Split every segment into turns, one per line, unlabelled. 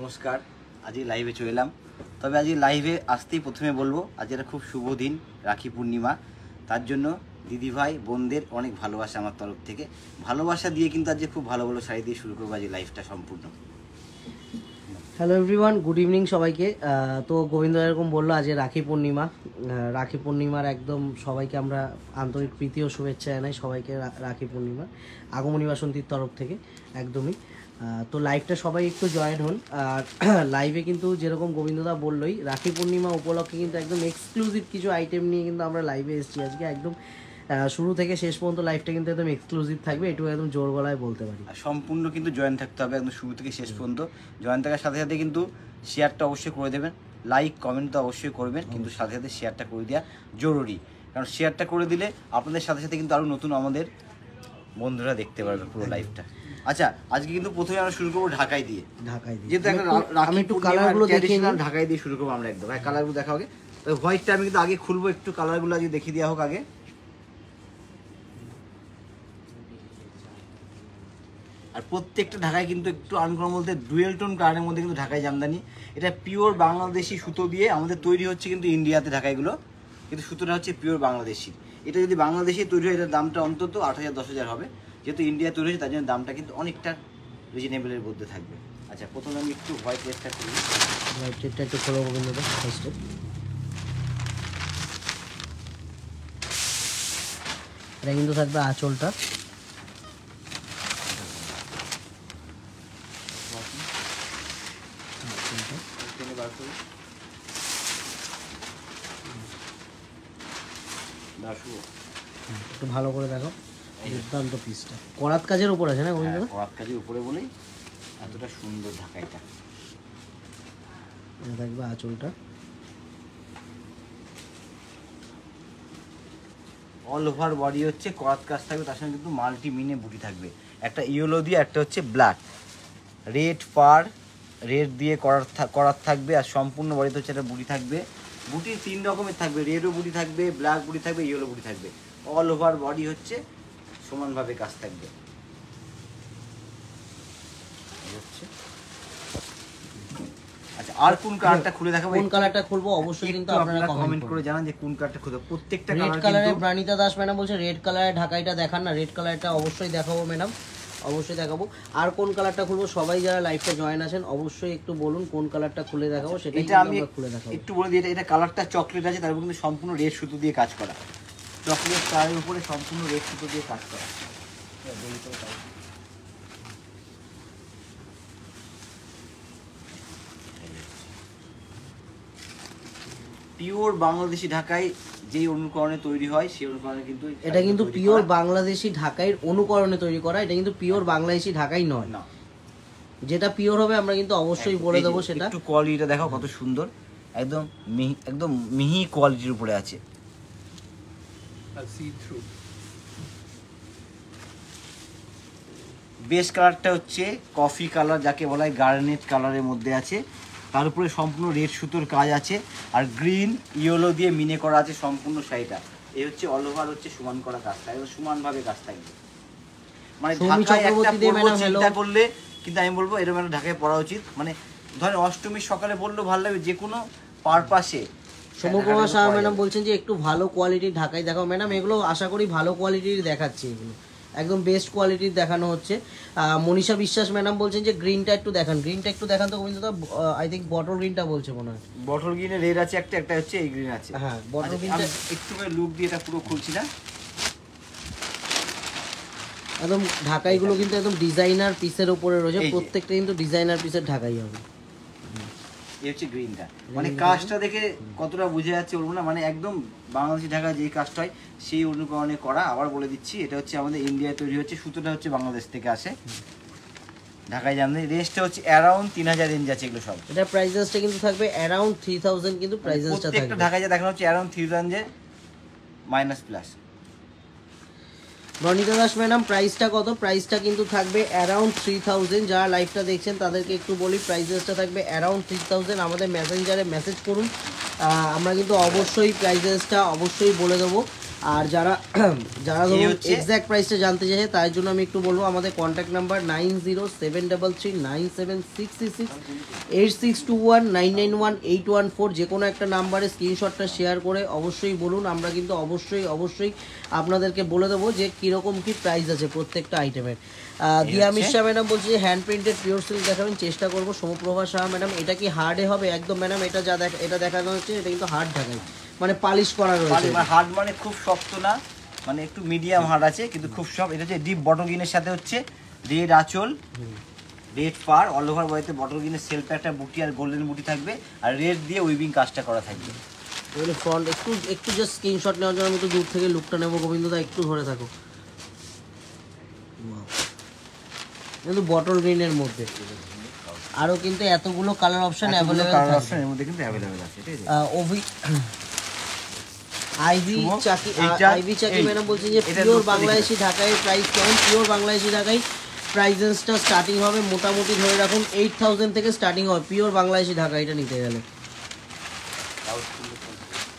নমস্কার, আজকে লাইভে চলে এলাম। তবে আজকে লাইভে আসতেই প্রথমে বলবো আজ একটা খুব শুভ দিন, রাখি পূর্ণিমা। তার জন্য দিদিভাই বোনদের অনেক ভালোবাসা আমার তরফ থেকে। ভালোবাসা দিয়ে কিন্তু আজকে খুব ভালো ভালো শাড়ি দিয়ে শুরু করবো আজকে লাইভটা সম্পূর্ণ।
হ্যালো এভরিওয়ান, গুড ইভিনিং সবাইকে। তো গোবিন্দ এরকম বললো আজকে রাখি পূর্ণিমা। রাখি পূর্ণিমার একদম সবাইকে আমরা আন্তরিক প্রীতি ও শুভেচ্ছা জানাই সবাইকে রাখি পূর্ণিমার আগমনী বাসন্তীর তরফ থেকে একদমই। তো লাইভটা সবাই একটু জয়েন হন। আর লাইভে কিন্তু যেরকম গোবিন্দদা বললোই রাখি পূর্ণিমা উপলক্ষে কিন্তু একদম এক্সক্লুসিভ কিছু আইটেম নিয়ে কিন্তু আমরা লাইভে এসেছি আজকে। একদম শুরু থেকে শেষ পর্যন্ত লাইভটা কিন্তু একদম এক্সক্লুসিভ থাকবে, এটুকু একদম জোর গলায় বলতে পারি।
সম্পূর্ণ কিন্তু জয়েন থাকতে হবে একদম শুরু থেকে শেষ পর্যন্ত। জয়েন থাকার সাথে সাথে কিন্তু শেয়ারটা অবশ্যই করে দেবেন, লাইক কমেন্ট তো অবশ্যই করবেন, কিন্তু সাথে সাথে শেয়ারটা করে দেওয়া জরুরি। কারণ শেয়ারটা করে দিলে আপনাদের সাথে সাথে কিন্তু আরও নতুন আমাদের বন্ধুরা দেখতে পারবে পুরো লাইভটা। আচ্ছা, আজকে কিন্তু প্রথমে আমরা শুরু করবো ঢাকাই দিয়ে। যেহেতু আমি একটু কালারগুলো দেখিয়ে ঢাকাই দিয়ে শুরু করবো আমরা একদম। হ্যাঁ, কালারগুলো দেখা হবে। তো হোয়াইটটা আমি কিন্তু আগে খুলবো, একটু কালারগুলো আজকে দেখিয়ে দেওয়া হোক আগে। আর প্রত্যেকটা ঢাকায় কিন্তু একটু আনকমন বলতে ডুয়েল টোন কালারের মধ্যে কিন্তু ঢাকায় জামদানি। এটা পিওর বাংলাদেশি সুতো দিয়ে আমাদের তৈরি হচ্ছে কিন্তু ইন্ডিয়াতে ঢাকাইগুলো, কিন্তু সুতোটা হচ্ছে পিওর বাংলাদেশি। এটা যদি বাংলাদেশে তৈরি হয় এটার দামটা অন্তত 8,000 10,000 হবে। যেহেতু ইন্ডিয়া তৈরি হচ্ছে তার জন্য দামটা কিন্তু অনেকটা রিজনেবলের মধ্যে থাকবে। আচ্ছা, প্রথমে আমি একটু হোয়াইট রেডটা করি।
হোয়াইট রেডটা একটু খোলো গোবিন্দদা ফার্স্টে। এটা কিন্তু থাকবে আঁচলটা। একটু ভালো করে দেখো, দুর্দান্ত পিসটা করাত কাজের উপর আছে না গোবিন্দদা?
করাত কাজের উপরে বলেই এতটা সুন্দর ঢাকাইটা।
এটা থাকবে আঁচলটা।
অল ওভার বডি হচ্ছে করাত কাজ থাকবে, তার সঙ্গে কিন্তু মাল্টি মিনে বুটি থাকবে। একটা ইয়েলো দিয়ে, একটা হচ্ছে ব্ল্যাক। রেড পার রেড দিয়ে করাত থাকবে, আর সম্পূর্ণ বডিতে হচ্ছে একটা বুটি থাকবে। বুটি 3 রকমের থাকবে, রেডও বুটি থাকবে, ব্ল্যাক বুটি থাকবে, ইয়েলো বুটি থাকবে। অল ওভার বডি হচ্ছে সমানভাবে কাজ থাকবে। আচ্ছা, আর কোন কালারটা খুলে দেখাবো?
কোন কালারটা খুলবো অবশ্যই কিন্তু আপনারা
কমেন্ট করে জানান যে কোন কালারটা খুলবো। প্রত্যেকটা
রেড কালারে প্রাণিতা দাস ম্যাডাম বলছে রেড কালারে ঢাকাইটা দেখান না। রেড কালারটা অবশ্যই দেখাবো ম্যাডাম, অবশ্যই দেখাবো। আর কোন কালারটা খুলবো সবাই যারা লাইভটা জয়েন আছেন অবশ্যই একটু বলুন কোন কালারটা খুলে দেখাবো। সেটা আমি খুলে দেখাবো।
একটু বলে দিই, এটা কালারটা চকলেট আছে, তারপর কিন্তু সম্পূর্ণ রেড সুতো দিয়ে কাজ করা। চকলেট কালারের উপরে সম্পূর্ণ রেড সুতো দিয়ে কাজ করা। পিওর বাংলাদেশি ঢাকায় যেই অনুকরণে তৈরি হয় সেই অনুকরণে কিন্তু
এটা কিন্তু পিওর বাংলাদেশি ঢাকাইয়ের অনুকরণে তৈরি করা। এটা কিন্তু পিওর বাংলাদেশি ঢাকাই নয়।
না,
যেটা পিওর হবে আমরা কিন্তু অবশ্যই বলে দেবো সেটা।
একটু কোয়ালিটিটা দেখো কত সুন্দর, একদম একদম মিহি কোয়ালিটির উপরে আছে। বেস কালারটা হচ্ছে কফি কালার, যাকে বলা হয় গার্নেট কালারের মধ্যে আছে। তার উপরে সম্পূর্ণ রেড সুতোর কাজ আছে, আর গ্রিন ইয়েলো দিয়ে মিনে করা আছে সম্পূর্ণ শাড়িটা। এই হচ্ছে অল ওভার হচ্ছে সমান করা কাজটা, একদম সমানভাবে কাজ থাকবে। মানে ঢাকায় একটা চিন্তা করলে কিন্তু আমি বলবো এরকম একটা ঢাকায় পরা উচিত। মানে ধরেন অষ্টমীর সকালে বললেও ভালো লাগবে, যে কোনো পারপাসে।
সমকুমার শাহ ম্যাডাম বলছেন যে একটু ভালো কোয়ালিটির ঢাকাই দেখাও। ম্যাডাম এগুলো আশা করি ভালো কোয়ালিটির দেখাচ্ছি, এগুলো একদম বেস্ট কোয়ালিটির দেখানো হচ্ছে। মনীষা বিশ্বাস ম্যাডাম বলছেন যে গ্রিনটা একটু দেখান। গ্রিনটা একটু দেখান তো গোবিন্দদা। আই থিঙ্ক বটল গ্রিনটা বলছে মনে হয়।
বটল গ্রিনে রেড আছে একটা, একটা হচ্ছে এই গ্রিন আছে।
হ্যাঁ, বটল গ্রিনটা
একটু করে লুক দিয়ে এটা পুরো খুলছি না।
একদম ঢাকাইগুলো কিন্তু একদম ডিজাইনার পিসের উপরে রয়েছে, প্রত্যেকটা কিন্তু ডিজাইনার পিসের ঢাকাই হবে।
এই হচ্ছে গ্রিনটা, মানে কাজটা দেখে কতটা বুঝে যাচ্ছে বলবো না, মানে একদম বাংলাদেশি ঢাকা যেই কাজটা হয় সেই অনুকরণে করা। আবার বলে দিচ্ছি, এটা হচ্ছে আমাদের ইন্ডিয়ায় তৈরি হচ্ছে, সুতোটা হচ্ছে বাংলাদেশ থেকে আসে। ঢাকায় জানলে রেঞ্জটা হচ্ছে অ্যারাউন্ড 3,000 রেঞ্জ আছে এগুলো সব।
এটা প্রাইসটা কিন্তু থাকবে অ্যারাউন্ড 3,000, কিন্তু প্রাইসটা থাকবে
প্রত্যেকটা ঢাকায় যা দেখানো হচ্ছে around 3,000 minus plus.
Ronita Das madam প্রাইসটা কত? প্রাইসটা কিন্তু থাকবে অ্যারাউন্ড 3,000। যারা লাইভটা দেখছেন তাদেরকে একটু বলি, প্রাইসটা থাকবে অ্যারাউন্ড 3,000। আমাদের মেসেঞ্জারে মেসেজ করুন, আমরা কিন্তু অবশ্যই প্রাইসটা অবশ্যই বলে দেবো। আর যারা যারা
এই
ধরুন
হচ্ছে-
এক্স্যাক্ট প্রাইসটা জানতে চাইছে তার জন্য আমি একটু বলবো আমাদের কন্ট্যাক্ট নাম্বার 9073397666 8621991814 যে কোনো একটা নাম্বারে স্ক্রিনশটটা শেয়ার করে অবশ্যই বলুন। আমরা কিন্তু অবশ্যই আপনাদেরকে বলে দেবো যে কীরকম কী প্রাইস আছে প্রত্যেকটা আইটেমের। দিয়া মিশ্রা ম্যাডাম বলছে যে হ্যান্ড প্রিন্টেড পিওর সিল্ক দেখাবেন, চেষ্টা করবো। সমপ্রভা শাহ ম্যাডাম এটা কি হার্ডে হবে? একদম ম্যাডাম, এটা এটা দেখানো হচ্ছে এটা কিন্তু হার্ড ঢাকাই, মানে পালিশ করা রয়েছে।
হার্ড মানে খুব শক্ত না, মানে একটু মিডিয়াম হার্ড আছে কিন্তু খুব সফট। এটা হচ্ছে ডিপ বটল গ্রিনের সাথে হচ্ছে রেড আঁচল, রেড পার, অল ওভার বডিতে বটল গ্রিনের সেলফে একটা বুটি আর গোল্ডেন বুটি থাকবে, আর রেড দিয়ে উইভিং কাজটা করা থাকবে।
এগুলো ফ্রন্ট একটু জাস্ট স্ক্রিনশট নেওয়ার জন্য আমি একটু দূর থেকে লুকটা নেবো। গোবিন্দদা একটু ধরে থাকো। কিন্তু বটল গ্রিনের মধ্যে আরও কিন্তু এতগুলো কালার অপশন অ্যাভেলেবেল
কালার
থাকবে।
অপশন এর মধ্যে কিন্তু অ্যাভেলেবেল আছে, ঠিক আছে।
আইভি চাকি ম্যাডাম বলছেন যে
এটা
পিওর
লুকটা
বাংলাদেশি ঢাকায় প্রাইস কেমন? পিওর বাংলাদেশি ঢাকায় প্রাইসেসটা স্টার্টিং হবে মোটামুটি ধরে রাখুন 8000 থেকে স্টার্টিং হবে পিওর বাংলাদেশি ঢাকা এটা নিতে গেলে।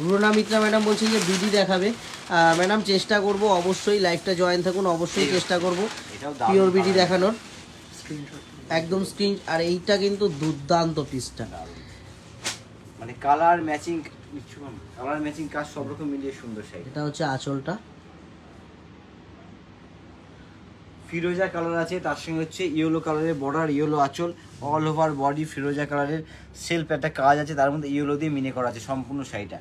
রুনা মিত্রা ম্যাডাম বলছেন যে বিডি দেখাবে। ম্যাডাম চেষ্টা করব, অবশ্যই লাইভটা জয়েন থাকুন, অবশ্যই চেষ্টা করব পিওর বিডি দেখানোর। একদম স্ক্রিন। আর এইটা কিন্তু দুর্দান্ত পিসটা,
মানে কালার ম্যাচিং কাজ সব রকম মিলিয়ে সুন্দর শাড়ি।
এটা হচ্ছে আঁচলটা,
ফিরোজা কালার আছে, তার সঙ্গে হচ্ছে ইয়েলো কালারের বর্ডার, ইয়েলো আঁচল, অল ওভার বডি ফিরোজা কালারের সেলফ একটা কাজ আছে, তার মধ্যে ইয়েলো দিয়ে মিনে করা আছে সম্পূর্ণ শাড়িটা।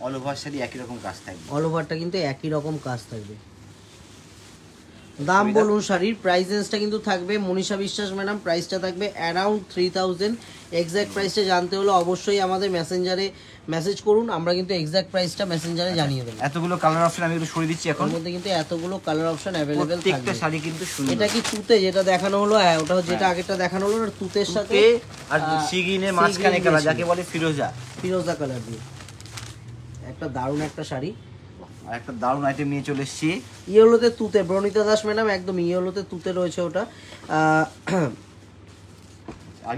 অল ওভার শাড়ি একই রকম কাজ থাকবে,
অল ওভারটা কিন্তু একই রকম কাজ থাকবে। দাম বলুন শাড়ির প্রাইসেসটা কিন্তু থাকবে মনীষা বিশ্বাস ম্যাডাম, প্রাইসটা থাকবে অ্যারাউন্ড 3000। এক্স্যাক্ট প্রাইসটা জানতে হলে অবশ্যই আমাদের মেসেঞ্জারে মেসেজ করুন, আমরা কিন্তু এক্স্যাক্ট প্রাইসটা মেসেঞ্জারে জানিয়ে দেবো।
এতগুলো কালার অপশন আমি একটু সরিয়ে দিচ্ছি এখন।
এর মধ্যে কিন্তু এতগুলো কালার অপশন অ্যাভেলেবেল
প্রত্যেকটা
থাকবে।
শাড়ি কিন্তু সুন্দর।
এটা কি তুতে যেটা দেখানো হলো? হ্যাঁ, ওটা যেটা আগেরটা দেখানো হলো তুতের সাথে
আর সিগিনের মাঝখানে কালার যাকে বলে ফিরোজা
কালার দিয়ে একটা দারুণ একটা শাড়ি।
আর একটা দারুণ আইটেম নিয়ে চলে এসেছি
ইয়েলোতে তুতে, প্রণীতা দাস ম্যাডাম একদম ইয়েলোতে তুতে রয়েছে ওটা।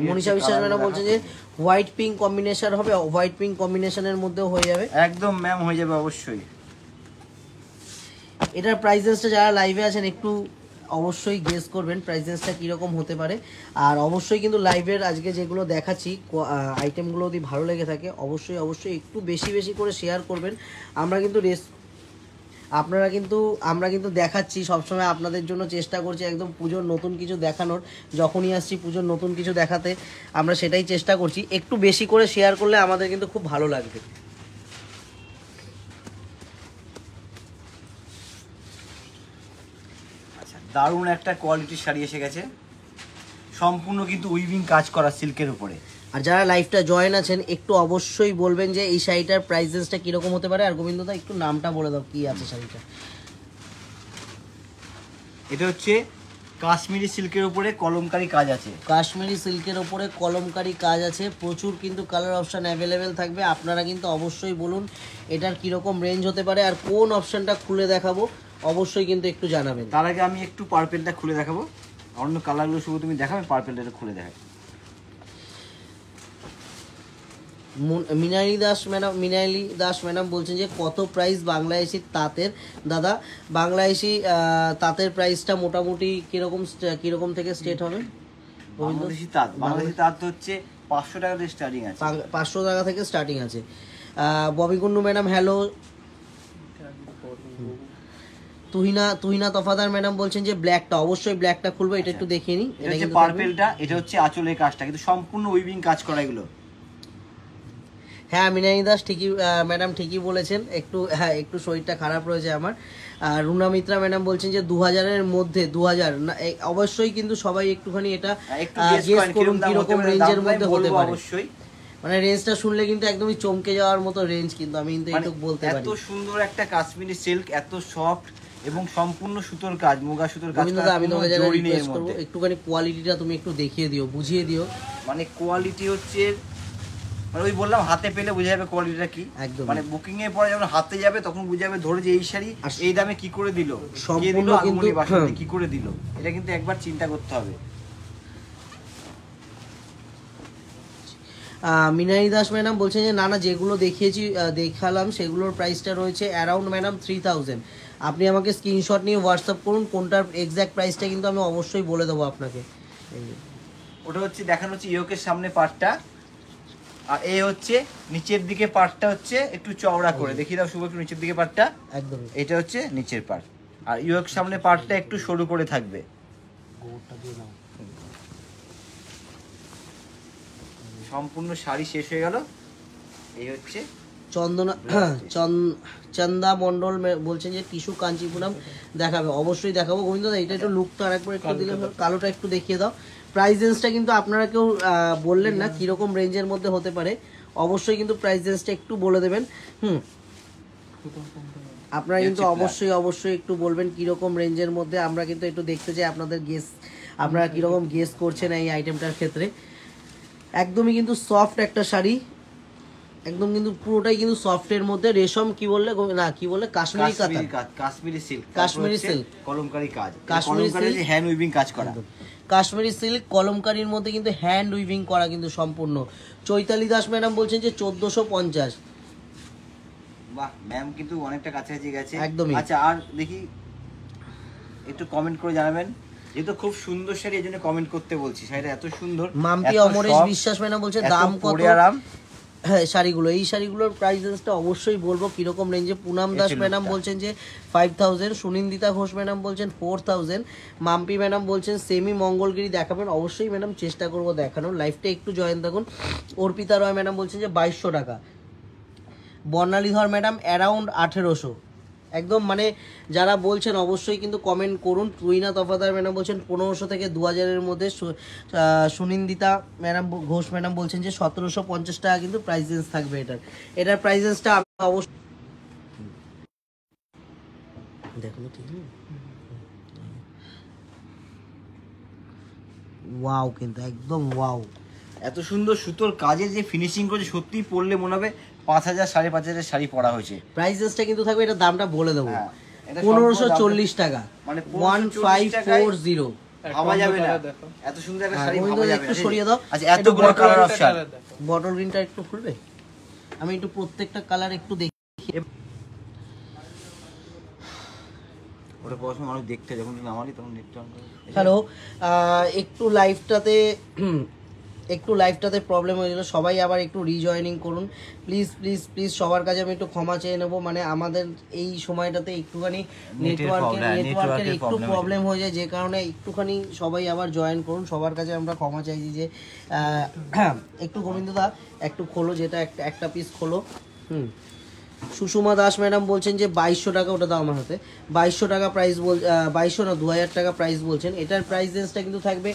মনীষা বিশ্বাস ম্যাডাম বলছেন যে হোয়াইট পিঙ্ক কম্বিনেশন হবে, হোয়াইট পিঙ্ক কম্বিনেশনের মধ্যেও হয়ে যাবে,
একদম ম্যাম হয়ে যাবে অবশ্যই।
এটার প্রাইসেসটা যারা লাইভে আছেন একটু অবশ্যই গেস করবেন প্রাইসেসটা কীরকম হতে পারে। আর অবশ্যই কিন্তু লাইভের আজকে যেগুলো দেখাচ্ছি আইটেমগুলো যদি ভালো লেগে থাকে অবশ্যই একটু বেশি করে শেয়ার করবেন। আমরা কিন্তু আমরা কিন্তু দেখাচ্ছি সবসময় আপনাদের জন্য, চেষ্টা করছি একদম পুজোর নতুন কিছু দেখানোর। যখনই আসছি পুজোর নতুন কিছু দেখাতে আমরা সেটাই চেষ্টা করছি, একটু বেশি করে শেয়ার করলে আমাদের কিন্তু খুব ভালো লাগবে।
আচ্ছা, দারুণ একটা কোয়ালিটির শাড়ি এসে গেছে, সম্পূর্ণ কিন্তু উইভিং কাজ করা সিল্কের উপরে।
আর যারা লাইভটা জয়েন আছেন একটু অবশ্যই বলবেন যে এই শাড়িটার প্রাইসেসটা কীরকম হতে পারে। আর গোবিন্দদা একটু নামটা বলে দাও কি আছে শাড়িটা।
এটা হচ্ছে কাশ্মীরি সিল্কের উপরে কলমকারি কাজ আছে,
কাশ্মীরি সিল্কের ওপরে কলমকারি কাজ আছে, প্রচুর কিন্তু কালার অপশান অ্যাভেলেবেল থাকবে। আপনারা কিন্তু অবশ্যই বলুন এটার কীরকম রেঞ্জ হতে পারে আর কোন অপশানটা খুলে দেখাবো অবশ্যই কিন্তু একটু জানাবেন।
তার আগে আমি একটু পার্পেলটা খুলে দেখাবো, অন্য কালারগুলো শুধু তুমি দেখাবে, পার্পেলটা খুলে দেখাবে।
মিনালি দাস ম্যাডাম বলছেন যে কত প্রাইস বাংলাদেশি তাঁতের? দাদা বাংলাদেশি তাঁতের প্রাইসটা মোটামুটি কিরকম থেকে স্টেট হবে?
বাংলাদেশি তাঁত হচ্ছে 500 টাকা থেকে স্টার্টিং আছে,
500 টাকা থেকে স্টার্টিং আছে। Bobby Kundu madam hello. Tuhina Tafadar madam বলছেন যে ব্ল্যাকটা, অবশ্যই ব্ল্যাকটা খুলবো, এটা একটু দেখিয়ে নিই।
এটা হচ্ছে পার্পেলটা, এটা হচ্ছে আঁচলের কাজটা কিন্তু সম্পূর্ণ উইভিং কাজ করা এগুলো।
হ্যাঁ মিনানি দাস ঠিকই ম্যাডাম ঠিকই বলেছেন, একটু শরীরটা খারাপ রয়েছে আমার। রুনা মিত্রা ম্যাডাম বলছেন যে 2000-এর মধ্যে 2000 না, অবশ্যই কিন্তু সবাই একটুখানি এটা গেস করুন কিরকম রেঞ্জের মধ্যে হতে পারে।
অবশ্যই
মানে রেঞ্জটা শুনলে কিন্তু একদমই চমকে যাওয়ার মতো রেঞ্জ, কিন্তু আমি কিন্তু একটু বলতে পারি
এত সুন্দর একটা কাশ্মীরি সিল্ক, এত সফট এবং সম্পূর্ণ সুতোর কাজ, মুগা সুতোর কাজ।
আমি তোমাকে যেটা রিকোয়েস্ট করব একটুখানি কোয়ালিটিটা তুমি একটু দেখিয়ে দিও, বুঝিয়ে দিও।
মানে কোয়ালিটি হচ্ছে, মানে ওই বললাম হাতে পেলে বোঝা যাবে কোয়ালিটিটা কি।
একদম
মানে বুকিং এর পরে যখন হাতে যাবে তখন বুঝে যাবে, ধরে যে এই শাড়ি এই দামে কি করে দিল,
সম্পূর্ণ কিন্তু
কি করে দিল, এটা কিন্তু একবার চিন্তা করতে হবে।
মিনারি দাস ম্যাডাম বলছেন যে না না যেগুলো দেখালাম সেগুলোর প্রাইসটা রয়েছে অ্যারাউন্ড ম্যাডাম 3000। আপনি আমাকে স্ক্রিনশট নিয়ে হোয়াটসঅ্যাপ করুন, কোনটার এক্স্যাক্ট প্রাইসটা কিন্তু আমি অবশ্যই বলে দেবো আপনাকে।
ওটা হচ্ছে দেখানো হচ্ছে ইয়োকের সামনে পার্টটা, আর এই হচ্ছে নিচের দিকে পার্টটা হচ্ছে একটু চওড়া করে দেখিয়ে দাও শুভ, একটু নিচের দিকে পার্টটা,
একদম
এটা হচ্ছে নিচের পার্ট, আর ইয়োক সামনে পার্টটা একটু সরু করে থাকবে। সম্পূর্ণ শাড়ি শেষ হয়ে গেল। এই হচ্ছে
চন্দা মন্ডল বলছেন যে টিস্যু কাঞ্চিপুরম দেখাবে, অবশ্যই দেখাবো গোবিন্দ দা। এটা একটু লুকটা আরেকবার একটু দিলে, কালোটা একটু দেখিয়ে দাও। প্রাইস রেঞ্জটা কিন্তু আপনারা কেউ বললেন না কিরকম রেঞ্জের মধ্যে হতে পারে, অবশ্যই কিন্তু প্রাইস রেঞ্জটা একটু বলে দেবেন। আপনারা কিন্তু অবশ্যই একটু বলবেন কিরকম রেঞ্জের মধ্যে, আমরা কিন্তু একটু দেখতে চাই আপনাদের আপনারা কিরকম গেস করছেন এই আইটেমটার ক্ষেত্রে। একদমই কিন্তু সফট একটা শাড়ি, একদম কিন্তু পুরোটাই কিন্তু সফটের মধ্যে রেশম কি বললে না কি বললে কাশ্মীরি কাতান,
কাশ্মীরি সিল্ক,
কাশ্মীরি সিল্ক
কলমকারী কাজ,
কাশ্মীরি সিল্ক
হ্যান্ড উইভিং কাজ করা,
কাশ্মীরি সিল্ক কলমকারীর মধ্যে কিন্তু হ্যান্ড উইভিং করা কিন্তু সম্পূর্ণ। চৈতালি দাস ম্যাডাম বলছেন যে 1450।
বাহ ম্যাম কিন্তু অনেকটা কাছাকাছি গেছে
একদমই।
আচ্ছা আর দেখি একটু কমেন্ট করে জানাবেন, যেহেতু খুব সুন্দর শাড়ি এই জন্য কমেন্ট করতে বলছি, শাড়িটা এত সুন্দর।
মাম্পি অমরেশ বিশ্বাস ম্যাডাম বলছে দাম কত? হ্যাঁ শাড়িগুলো, এই শাড়িগুলোর প্রাইস রেঞ্জটা অবশ্যই বলবো কিরকম রেঞ্জে। পুনাম দাস ম্যাডাম বলছেন যে 5000, সুনিন্দিতা ঘোষ ম্যাডাম বলছেন 4000, মাম্পি ম্যাডাম বলছেন সেমি মঙ্গলগিরি দেখাবেন, অবশ্যই ম্যাডাম চেষ্টা করবো দেখানোর, লাইফটা একটু জয়েন থাকুন। অর্পিতা রয় ম্যাডাম বলছেন যে 2200 টাকা। বর্ণালীধর ম্যাডাম অ্যারাউন্ড 1800। একদম মানে যারা বলছেন অবশ্যই কিন্তু কমেন্ট করুন। তুইনা তফাদার ম্যাডাম বলছেন 1500 থেকে 2000-এর মধ্যে। সুনিন্দিতা ম্যাডাম ঘোষ ম্যাডাম বলছেন যে 1750 টাকা কিন্তু প্রাইস রেঞ্জ থাকবে এটার প্রাইস রেঞ্জটা অবশ্যই দেখুন। ঠিক ওয়াও, কিন্তু একদম ওয়াও,
এত সুন্দর সুতোর কাজে যে ফিনিশিং করেছে সত্যি পরলে মনে হবে 5000 5500 শাড়ি পরা হয়েছে।
প্রাইস রেঞ্জটা কিন্তু থাকবে, এটার দামটা বলে দেবো 1540 টাকা,
মানে
1540।
ভাবা যাবে না এত সুন্দর একটা শাড়ি, ভাবা যাবে না।
একটু সরিয়ে দাও।
আচ্ছা এতগুলো কালার অপশন,
বটল গ্রিনটা একটু খুলবে, আমি একটু প্রত্যেকটা কালার একটু দেখি।
ওটা পড়াশোনা মানুষ দেখতে যখন নামালি তখন নেটটা অন করে।
হ্যালো, একটু লাইভটাতে প্রবলেম হয়েছিল, সবাই আবার একটু রিজয়েনিং করুন প্লিজ প্লিজ প্লিজ। সবার কাছে আমি একটু ক্ষমা চেয়ে নেবো, মানে আমাদের এই সময়টাতে একটুখানি নেটওয়ার্কের একটু প্রবলেম হয়ে যায়, যে কারণে একটুখানি সবাই আবার জয়েন করুন। সবার কাছে আমরা ক্ষমা চাইছি যে একটু গোবিন্দদা একটু খোলো, যেটা একটা পিস খোলো। সুষমা দাস ম্যাডাম বলছেন যে 2200 টাকা, ওটা দাও আমার হাতে। 2200 টাকা প্রাইস 2200 না 2000 টাকা প্রাইস বলছেন। এটার প্রাইস রেঞ্জটা কিন্তু থাকবে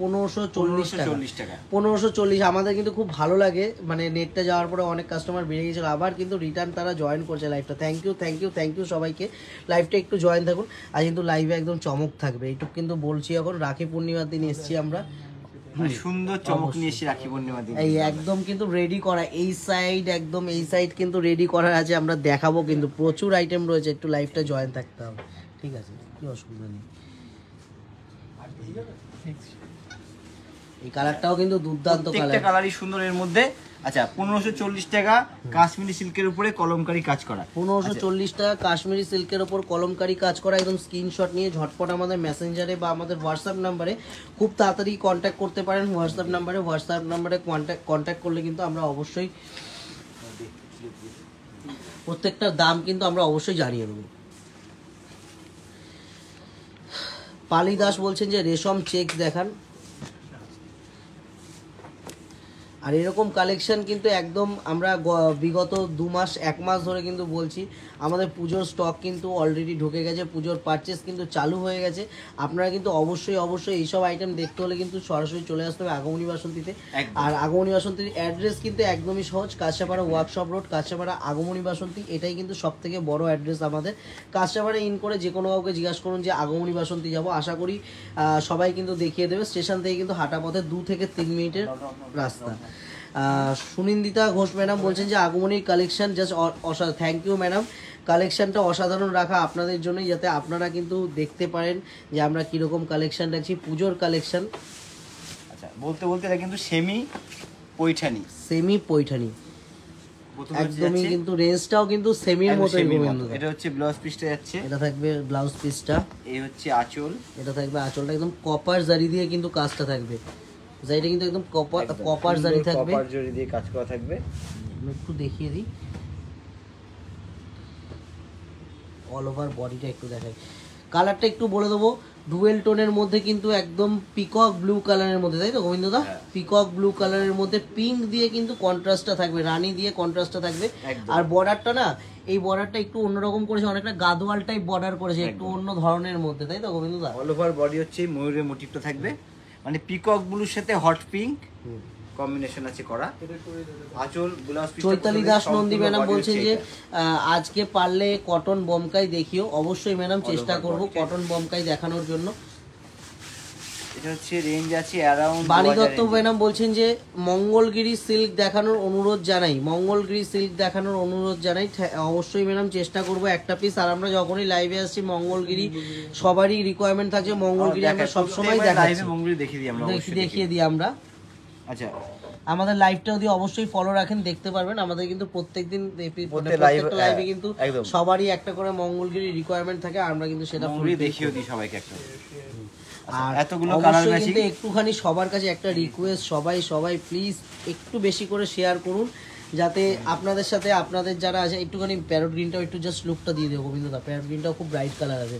1540 টাকা। 1540 আমাদের কিন্তু খুব ভালো লাগে, মানে নেটটা যাওয়ার পরে অনেক কাস্টমার বেড়ে গেছিল, আবার কিন্তু রিটার্ন তারা জয়েন করছে লাইভটা। থ্যাংক ইউ সবাইকে, লাইভটা একটু জয়েন থাকুন। আর কিন্তু লাইভে একদম চমক থাকবে, এইটুকু কিন্তু বলছি। এখন রাখি পূর্ণিমার দিন এসেছি আমরা,
সুন্দর চমক নিয়ে এসে রাখি পূর্ণিমা দিন
এই একদম কিন্তু রেডি করা, এই সাইড কিন্তু রেডি করা আছে, আমরা দেখাবো কিন্তু প্রচুর আইটেম রয়েছে। একটু লাইভটা জয়েন থাকতে হবে, ঠিক আছে, কি অসুবিধা নেই। এই কালারটাও কিন্তু দুর্দান্ত কালার,
প্রত্যেকটা কালারই সুন্দর এর মধ্যে। আচ্ছা 1540 টাকা কাশ্মীরি সিল্কের উপরে কলমকারী কাজ করা,
1540 টাকা কাশ্মীরি সিল্কের উপর কলমকারী কাজ করা। একদম স্ক্রিনশট নিয়ে ঝটপট আমাদের মেসেঞ্জারে বা আমাদের হোয়াটসঅ্যাপ নাম্বারে খুব তাড়াতাড়ি কন্ট্যাক্ট করতে পারেন। হোয়াটসঅ্যাপ নাম্বারে কন্ট্যাক্ট করলে কিন্তু আমরা অবশ্যই প্রত্যেকটার দাম কিন্তু আমরা অবশ্যই জানিয়ে দেবো। পালি দাস বলছেন যে রেশম চেক দেখান। আর এরকম কালেকশন কিন্তু একদম আমরা বিগত 1 মাস ধরে কিন্তু বলছি, আমাদের পুজোর স্টক কিন্তু অলরেডি ঢুকে গেছে, পুজোর পারচেস কিন্তু চালু হয়ে গেছে। আপনারা কিন্তু অবশ্যই এইসব আইটেম দেখতে হলে কিন্তু সরাসরি চলে আসতে হবে আগমনী বাসন্তীতে। আর আগমনী বাসন্তীর অ্যাড্রেস কিন্তু একদমই সহজ, কাঁচরাপাড়া ওয়ার্কশপ রোড, কাঁচরাপাড়া আগমনী বাসন্তী, এটাই কিন্তু সব থেকে বড় অ্যাড্রেস আমাদের। কাঁচরাপাড়া ইন করে যে কোনো কাউকে জিজ্ঞাসা করুন যে আগমনী বাসন্তী যাব, আশা করি সবাই কিন্তু দেখিয়ে দেবে। স্টেশন থেকে কিন্তু হাঁটা পথে 2 থেকে 3 মিনিটের রাস্তা। সুনিন্দিতা ঘোষ ম্যাডাম বলছেন যে আগমনীর কালেকশন জাস্ট অসাধারণ। থ্যাংক ইউ ম্যাডাম, কালেকশনটা অসাধারণ রাখা আপনাদের জন্যই, যাতে আপনারা কিন্তু দেখতে পারেন যে আমরা কীরকম কালেকশন রাখছি, পুজোর কালেকশন।
আচ্ছা বলতে এটা কিন্তু সেমি পৈঠানি।
সেমি পৈঠানি একদমই, কিন্তু রেঞ্জটাও কিন্তু সেমির মতোই গোবিন্দদা।
এটা হচ্ছে ব্লাউজ পিসটা যাচ্ছে,
এটা থাকবে ব্লাউজ পিসটা,
এই হচ্ছে আঁচল,
এটা থাকবে আঁচলটা একদম কপার জারি দিয়ে কিন্তু কাজটা থাকবে। জারিটা কিন্তু একদম কপার জারি থাকবে,
কপার জরি দিয়ে কাজ করা থাকবে।
আমি একটু দেখিয়ে দিই, অল ওভার বডিটা একটু দেখাই। কালারটা একটু বলে দেবো, ডুয়েল টোনের মধ্যে কিন্তু একদম পিকক ব্লু কালারের মধ্যে, তাই তো গোবিন্দদা? পিকক ব্লু কালারের মধ্যে পিঙ্ক দিয়ে কিন্তু কন্ট্রাস্টটা থাকবে, রানী দিয়ে কন্ট্রাস্টটা থাকবে। আর বর্ডারটা না, এই বর্ডারটা একটু অন্যরকম করেছে, অনেকটা গাদোয়াল টাইপ বর্ডার করেছে, একটু অন্য ধরনের মধ্যে, তাই তো গোবিন্দদা?
অল ওভার বডি হচ্ছে ময়ূরের মোটিভটা থাকবে, মানে পিকক ব্লুর সাথে হট পিঙ্ক কম্বিনেশন আছে করা। আঁচল blouse piece.
Chaitali Das Nandi madam বলছেন যে আজকে পারলে কটন বমকাই দেখিও। অবশ্যই ম্যাডাম, চেষ্টা করব কটন বমকাই দেখানোর জন্য।
এটা হচ্ছে রেঞ্জ আছে অ্যারাউন্ড।
বাণী দত্ত ম্যাডাম বলছেন যে মঙ্গলগিরি সিল্ক দেখানোর অনুরোধ জানাই, মঙ্গলগিরি সিল্ক দেখানোর অনুরোধ জানাই। অবশ্যই ম্যাডাম, চেষ্টা করব একটা পিস। আর আমরা যখনই লাইভে আসছি মঙ্গলগিরি সবারই রিকোয়ারমেন্ট থাকছে, মঙ্গলগিরি আমরা সবসময় দেখাচ্ছি,
মঙ্গলগিরি দেখিয়ে দিই আমরা।
আচ্ছা, আমাদের লাইভটা যদি অবশ্যই ফলো রাখেন দেখতে পারবেন। আমাদের কিন্তু প্রত্যেকদিন লাইভে কিন্তু সবারই একটা করে মঙ্গলগিরি রিকোয়ারমেন্ট থাকে, আমরা কিন্তু সেটা
দেখিয়ে দিই সবাইকে একটা।
আর এতগুলো কালার ম্যাচিং, একটুখানি সবার কাছে একটা রিকোয়েস্ট, সবাই প্লিজ একটু বেশি করে শেয়ার করুন, যাতে আপনাদের সাথে আপনাদের যারা আছে একটুখানি প্যারট গ্রিনটাও একটু জাস্ট লুকটা দিয়ে দেবো গোবিন্দদা। প্যারট গ্রিনটাও খুব ব্রাইট কালার আছে,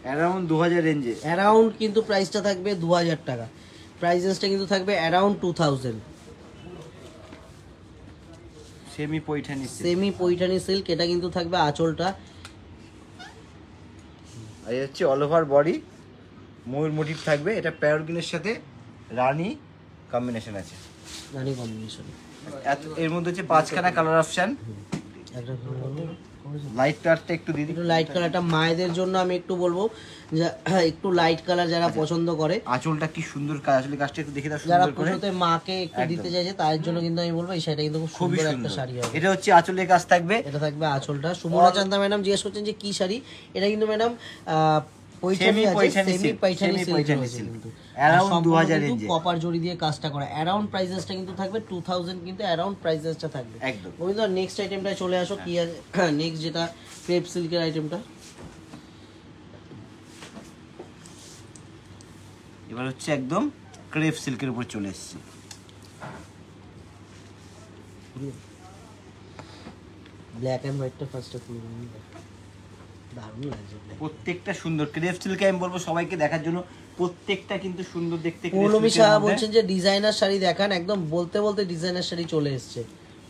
অ্যারাউন্ড 2000 রেঞ্জে।
অ্যারাউন্ড কিন্তু প্রাইসটা থাকবে 2000 টাকা, প্রাইসেসটা কিন্তু থাকবে around 2000।
Semi Paithani,
semi Paithani silk, এটা কিন্তু থাকবে আঁচলটা।
এই হচ্ছে অল ওভার বডি ময়ূর মোটিভ থাকবে। এটা প্যারোট সাথে রানী কম্বিনেশন আছে,
রানী কম্বিনেশন।
এর মধ্যে হচ্ছে 5খানা কালার অপশন। লাইট কালারটা একটু দিদি,
একটু লাইট কালারটা মায়েদের জন্য আমি একটু বলবো যে একটু লাইট কালার যারা পছন্দ করে।
আঁচলটা কি সুন্দর কাজ, আসলে কাজটা একটু দেখে দাও
যারা
সুন্দর করে।
পুজোতে মাকে একটু দিতে চাইছে তাদের জন্য কিন্তু আমি বলবো এই শাড়িটা কিন্তু খুব সুন্দর একটা শাড়ি হবে।
এটা হচ্ছে আঁচলের কাজ থাকবে,
এটা থাকবে আঁচলটা। সুমনা চান্দা ম্যাডাম জিজ্ঞেস করছেন যে কি শাড়ি, এটা কিন্তু ম্যাডাম পৈঠানি আছে, সেমি পৈঠানি সিল্ক রয়েছে কিন্তু অ্যারাউন্ড 2000 রেঞ্জে, কপার জরি দিয়ে কাজটা করা। অ্যারাউন্ড প্রাইসেসটা কিন্তু থাকবে 2000, কিন্তু অ্যারাউন্ড প্রাইসেসটা থাকবে
একদম।
ওই তো নেক্সট আইটেমটা চলে আসো, কি আছে নেক্সট, যেটা ক্রেপ সিল্কের আইটেমটা।
এবার হচ্ছে একদম ক্রেপ সিল্কের উপর চলে এসেছে।
ব্ল্যাক এন্ড হোয়াইটটা ফার্স্টে খুলে নিন, দারুণ লাগছে।
প্রত্যেকটা সুন্দর ক্রেপ সিল্কে আমি বলবো সবাইকে দেখার জন্য, প্রত্যেকটা কিন্তু সুন্দর দেখতে।
পৌলমী সাহা বলছেন যে ডিজাইনার শাড়ি দেখান, একদম বলতে বলতে ডিজাইনার শাড়ি চলে এসেছে।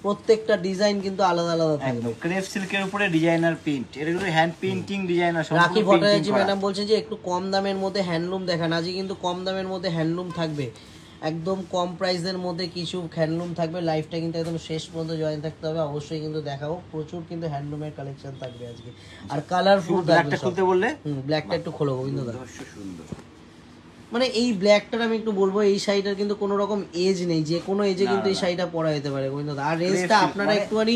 প্রত্যেকটা ডিজাইন কিন্তু আলাদা আলাদা থাকবে।
ক্রেপ সিল্কের উপরে ডিজাইনার প্রিন্ট, এগুলো হ্যান্ড পেইন্টিং ডিজাইনার।
রাখি ভট্টাচার্য ম্যাডাম বলছেন যে একটু কম দামের মধ্যে হ্যান্ডলুম দেখান। আজকে কিন্তু কম দামের মধ্যে হ্যান্ডলুম থাকবে, একদম কম প্রাইসের মধ্যে কিছু হ্যান্ডলুম থাকবে। লাইফটা কিন্তু একদম শেষ পর্যন্ত জয়েন থাকতে হবে, অবশ্যই কিন্তু দেখাবো। প্রচুর কিন্তু হ্যান্ডলুমের কালেকশন থাকবে আজকে, আর কালারফুল থাকবে।
ব্ল্যাকটা খুলতে বললে,
ব্ল্যাকটা একটু খোলো গোবিন্দদা।
সুন্দর,
মানে এই ব্ল্যাকটার আমি একটু বলবো, এই শাড়িটার কিন্তু কোনো রকম এজ নেই, যে কোনো এজে কিন্তু এই শাড়িটা পরা যেতে পারে গোবিন্দদা। আর রেঞ্জটা আপনারা একটুখানি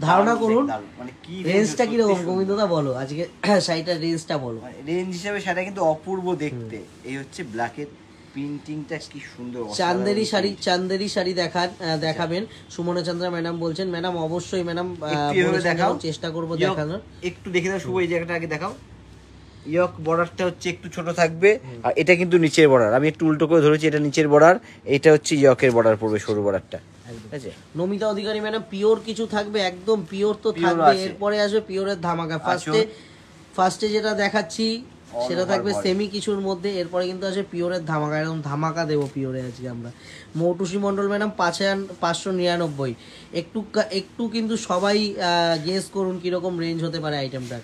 ধারণা করুন,
মানে কি
রেঞ্জটা কি রকম গোবিন্দদা বলো, আজকে শাড়িটার রেঞ্জটা বলো।
রেঞ্জ হিসেবে শাড়িটা কিন্তু অপূর্ব দেখতে। এই হচ্ছে ব্ল্যাকের প্রিন্টিংটা কি সুন্দর।
চান্দেরি শাড়ি দেখাবেন সুমনা চন্দ্রা ম্যাডাম বলছেন। ম্যাডাম অবশ্যই ম্যাডাম দেখাও, চেষ্টা করবো দেখানোর।
একটু দেখে দাও শুভ, এই জায়গাটা আগে দেখাও। ইয়ক বর্ডারটা হচ্ছে একটু ছোট থাকবে, আর এটা কিন্তু নিচের বর্ডার। আমি একটু উল্টো করে ধরেছি, এটা নিচের বর্ডার, এটা হচ্ছে ইয়কের বর্ডার পড়বে, সরু বর্ডারটা। ঠিক আছে,
নমিতা অধিকারী ম্যাডাম পিওর কিছু থাকবে, একদম পিওর তো থাকবে। এরপরে আসবে পিওরের ধামাকা। ফার্স্টে যেটা দেখাচ্ছি সেটা থাকবে সেমি কিছুর মধ্যে, এরপরে কিন্তু আসবে পিওরের ধামাকা। এরকম ধামাকা দেবো পিওরে আজকে আমরা। মৌটুসী মণ্ডল ম্যাডাম 5599। একটু কিন্তু সবাই গেস করুন কিরকম রেঞ্জ হতে পারে আইটেমটার।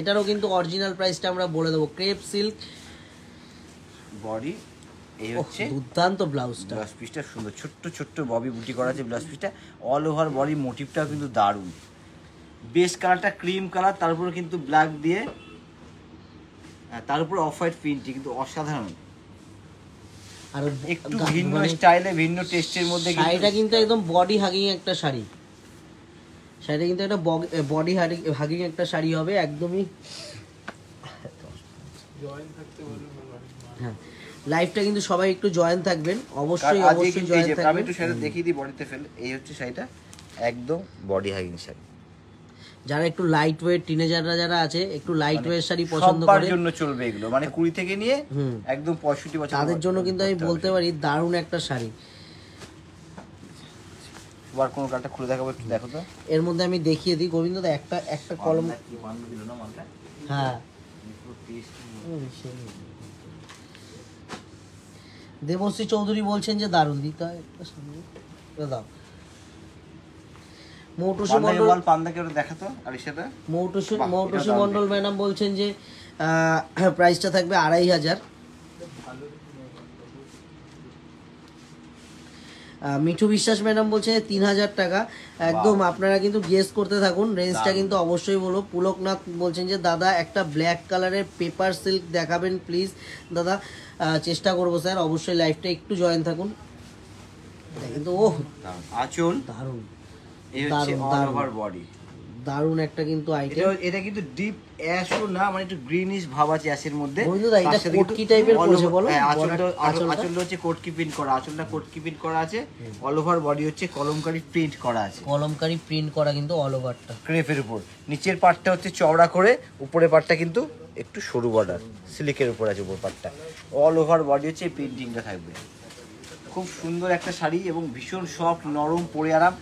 এটারও কিন্তু অরিজিনাল প্রাইসটা আমরা বলে দেবো। ক্রেপ সিল্ক
বডি, এই হচ্ছে
দুর্দান্ত ব্লাউজটা,
ব্লাউজ পিসটা সুন্দর, ছোট্ট ছোট্ট ববি বুটি করা আছে ব্লাউজ পিসটা। অল ওভার বডি মোটিভটাও কিন্তু দারুণ। বেস কালারটা ক্রিম কালার, তার উপরে কিন্তু ব্ল্যাক দিয়ে, তার উপরে অফ হোয়াইট প্রিন্টিং, কিন্তু অসাধারণ। আর একটু ভিন্ন স্টাইলে, ভিন্ন টেস্টের মধ্যে
শাড়িটা কিন্তু একদম বডি হাগিং একটা শাড়ি। শাড়িটা কিন্তু একটা বডি হাগিং একটা শাড়ি হবে, একদমই হ্যাঁ, লাইভটা কিন্তু সবাই একটু জয়েন থাকবেন, অবশ্যই
আজকে
অবশ্যই
কিন্তু এই
জয়েন
যে আমি
থাকবেন।
একটু শাড়িটা দেখিয়ে দিই বডিতে ফেল, এই হচ্ছে শাড়িটা একদম বডি হাগিং শাড়ি।
যারা একটু লাইট ওয়েট টিনেজাররা যারা আছে, একটু লাইট ওয়েট শাড়ি পছন্দ
সবার
করে,
জন্য চলবে এগুলো, মানে 20 থেকে নিয়ে একদম 65 বছর
তাদের জন্য কিন্তু আমি বলতে পারি দারুণ একটা শাড়ি।
বার কোন কালটা খুলে দেখাবো, একটু দেখো তো।
এর মধ্যে আমি দেখিয়ে দিই গোবিন্দদা, একটা কলম।
কি মান দিল না মালটা,
হ্যাঁ,
পুরো পিস।
দেবশ্রী চৌধুরী বলছেন যে দারুণ দিতে হয় একটা সামনে দাও। মৌটুসী মন্ডল,
পান্দাকে ওটা দেখাতো আর সেটা
মৌটুসী মন্ডল ম্যাডাম বলছেন যে প্রাইসটা থাকবে 2500। মিঠু বিশ্বাস ম্যাডাম বলছে 3000 টাকা। একদম আপনারা কিন্তু গেস করতে থাকুন, রেঞ্জটা কিন্তু অবশ্যই বলো। পুলকনাথ বলছেন যে দাদা একটা ব্ল্যাক কালারের পেপার সিল্ক দেখাবেন প্লিজ। দাদা চেষ্টা করবো স্যার, অবশ্যই লাইভটা একটু জয়েন থাকুন। কিন্তু ওহ
আঁচল
দারুণ,
এই হচ্ছে অল ওভার বডি,
দারুণ একটা কিন্তু আইটেম।
এটা কিন্তু ডিপ অ্যাশও না, মানে একটু গ্রিনিশ ভাব আছে অ্যাশের মধ্যে।
বন্ধুরা এটা কোটকি টাইপের করেছে বলো,
আঁচলটা হচ্ছে কোটকি প্রিন্ট করা, আঁচলটা কোটকি প্রিন্ট করা আছে। অল ওভার বডি হচ্ছে কলমকারী প্রিন্ট করা আছে,
কলমকারী প্রিন্ট করা কিন্তু অল ওভারটা
ক্রেপের উপর। নিচের পার্টটা হচ্ছে চওড়া করে, উপরের পার্টটা কিন্তু একটু সরু বর্ডার সিল্কের উপর আছে উপর পার্টটা। অল ওভার বডি হচ্ছে এই প্রিন্টিংটা থাকবে। খুব সুন্দর একটা শাড়ি এবং ভীষণ সফট নরম, পরে আরাম।